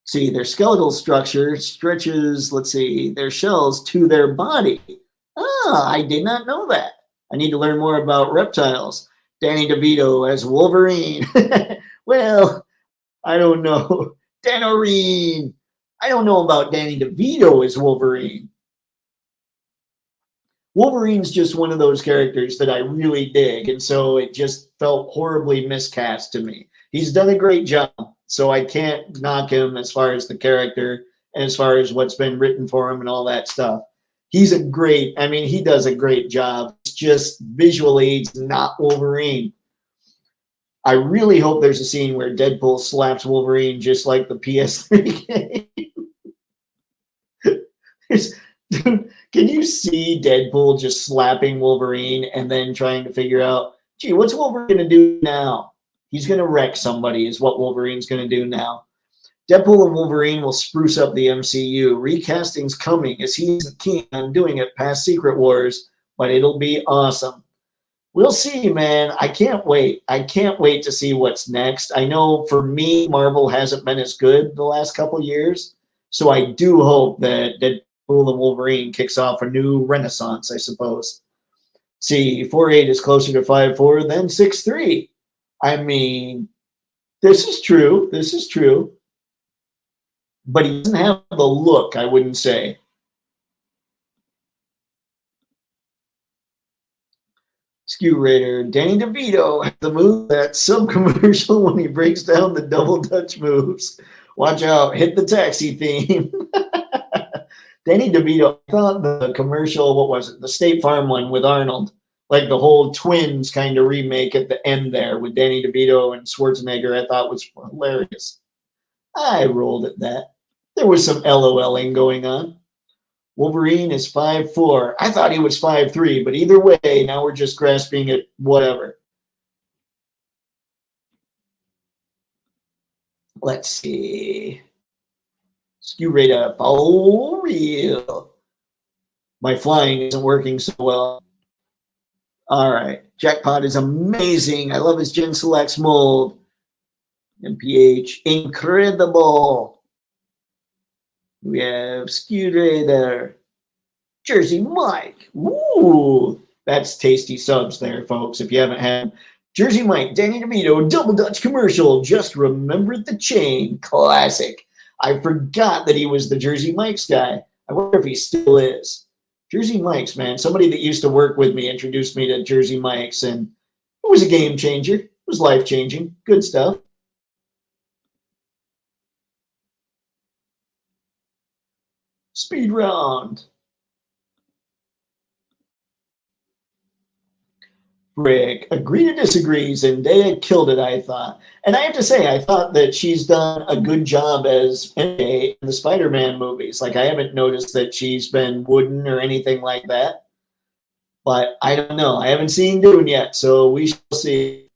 See, their skeletal structure stretches, let's see, their shells to their body. Ah, I did not know that. I need to learn more about reptiles. Danny DeVito as Wolverine. Well, I don't know. Danorine. I don't know about Danny DeVito as Wolverine. Wolverine's just one of those characters that I really dig, and so it just felt horribly miscast to me. He's done a great job, so I can't knock him as far as the character and as far as what's been written for him and all that stuff. He does a great job. It's just visually, it's not Wolverine. I really hope there's a scene where Deadpool slaps Wolverine just like the PS3 game. Dude, can you see Deadpool just slapping Wolverine and then trying to figure out, gee, what's Wolverine going to do now? He's going to wreck somebody is what Wolverine's going to do now. Deadpool and Wolverine will spruce up the MCU. Recasting's coming as he's keen on doing it past Secret Wars, but it'll be awesome. We'll see, man. I can't wait. I can't wait to see what's next. I know for me, Marvel hasn't been as good the last couple years, so I do hope that Deadpool and Wolverine kicks off a new renaissance, I suppose. See, 4'8" is closer to 5'4" than 6'3". I mean, this is true. This is true. But he doesn't have the look, I wouldn't say. Skew Raider. Danny DeVito has the move that sub-commercial when he breaks down the double Dutch moves. Watch out. Hit the taxi theme. Danny DeVito, I thought the commercial, what was it? The State Farm one with Arnold. Like the whole Twins kind of remake at the end there with Danny DeVito and Schwarzenegger, I thought was hilarious. I rolled at that. There was some LOLing going on. Wolverine is 5'4". I thought he was 5'3", but either way, now we're just grasping at whatever. Let's see. Skew Radar. Oh, real. My flying isn't working so well. All right. Jackpot is amazing. I love his Gen Selects mold. MPH, incredible. We have Scooter, Jersey Mike. Woo! That's tasty subs there, folks. If you haven't had Jersey Mike, Danny DeVito, Double Dutch commercial. Just remembered the chain. Classic. I forgot that he was the Jersey Mike's guy. I wonder if he still is. Jersey Mike's, man. Somebody that used to work with me introduced me to Jersey Mike's, and it was a game changer. It was life changing. Good stuff. Speed round. Rick, agree to disagree. Zendaya killed it, I thought. And I have to say, I thought that she's done a good job as MJ in the Spider-Man movies. Like, I haven't noticed that she's been wooden or anything like that. But I don't know. I haven't seen Dune yet, so we shall see.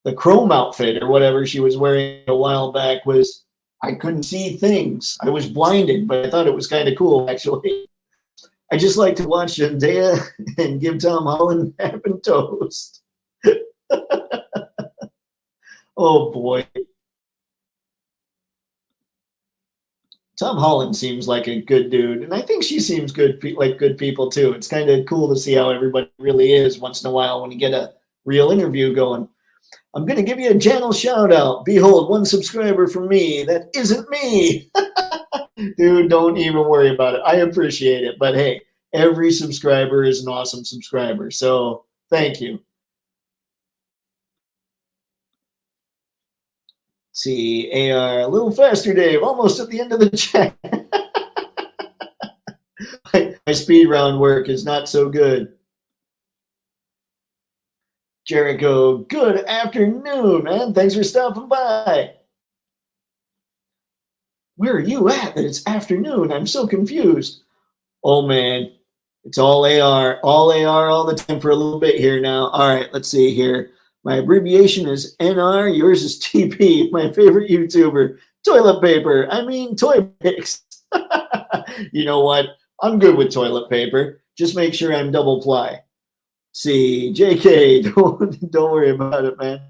The chrome outfit or whatever she was wearing a while back was, I couldn't see things. I was blinded, but I thought it was kind of cool, actually. I just like to watch Zendaya and give Tom Holland half and toast. Oh boy. Tom Holland seems like a good dude, and I think she seems good, like good people too. It's kind of cool to see how everybody really is once in a while when you get a real interview going. I'm going to give you a channel shout out. Behold, one subscriber from me. That isn't me. Dude, don't even worry about it. I appreciate it. But hey, every subscriber is an awesome subscriber. So thank you. Let's see, AR, a little faster, Dave. Almost at the end of the chat. My speed round work is not so good. Jericho, good afternoon, man. Thanks for stopping by. Where are you at that it's afternoon? I'm so confused. Oh, man. It's all AR all the time for a little bit here now. All right, let's see here. My abbreviation is NR. Yours is TP. My favorite YouTuber. Toilet paper. I mean, Toypixx. You know what? I'm good with toilet paper. Just make sure I'm double ply. See, JK, don't worry about it, man.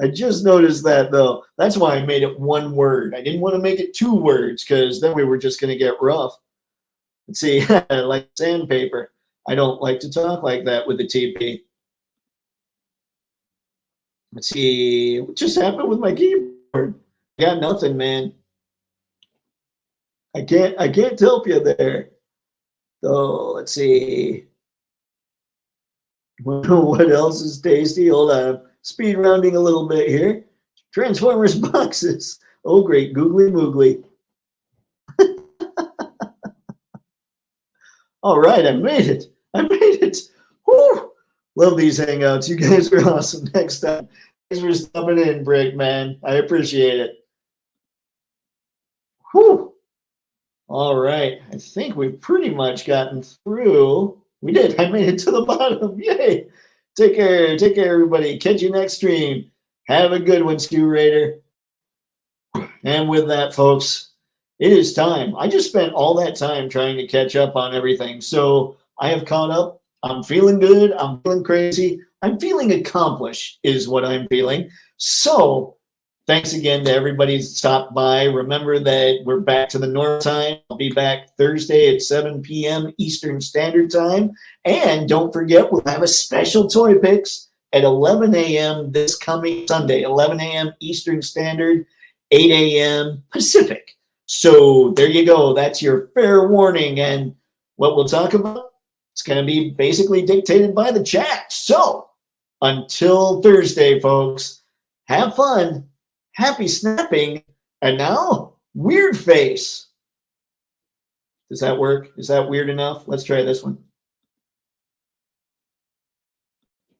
I just noticed that, though. That's why I made it one word. I didn't want to make it two words because then we were just going to get rough. Let's see, like sandpaper. I don't like to talk like that with the TP. Let's see, what just happened with my keyboard? I got nothing, man. I can't help you there. So let's see. What else is tasty? Hold on. Speed rounding a little bit here. Transformers boxes. Oh, great. Googly moogly. All right. I made it. I made it. Woo! Love these hangouts. You guys are awesome. Next time. Thanks for stopping in, Brick, man. I appreciate it. Whew. All right. I think we've pretty much gotten through. We did. I made it to the bottom. Yay. Take care. Take care, everybody. Catch you next stream. Have a good one, Stu Raider. And with that, folks, it is time. I just spent all that time trying to catch up on everything. So I have caught up. I'm feeling good. I'm feeling crazy. I'm feeling accomplished is what I'm feeling. So thanks again to everybody who stopped by. Remember that we're back to the normal time. I'll be back Thursday at 7 p.m. Eastern Standard Time. And don't forget, we'll have a special Toypixx at 11 a.m. this coming Sunday, 11 a.m. Eastern Standard, 8 a.m. Pacific. So there you go. That's your fair warning. And what we'll talk about, it's going to be basically dictated by the chat. So until Thursday, folks, have fun. Happy snapping. And now, weird face. Does that work? Is that weird enough? Let's try this one.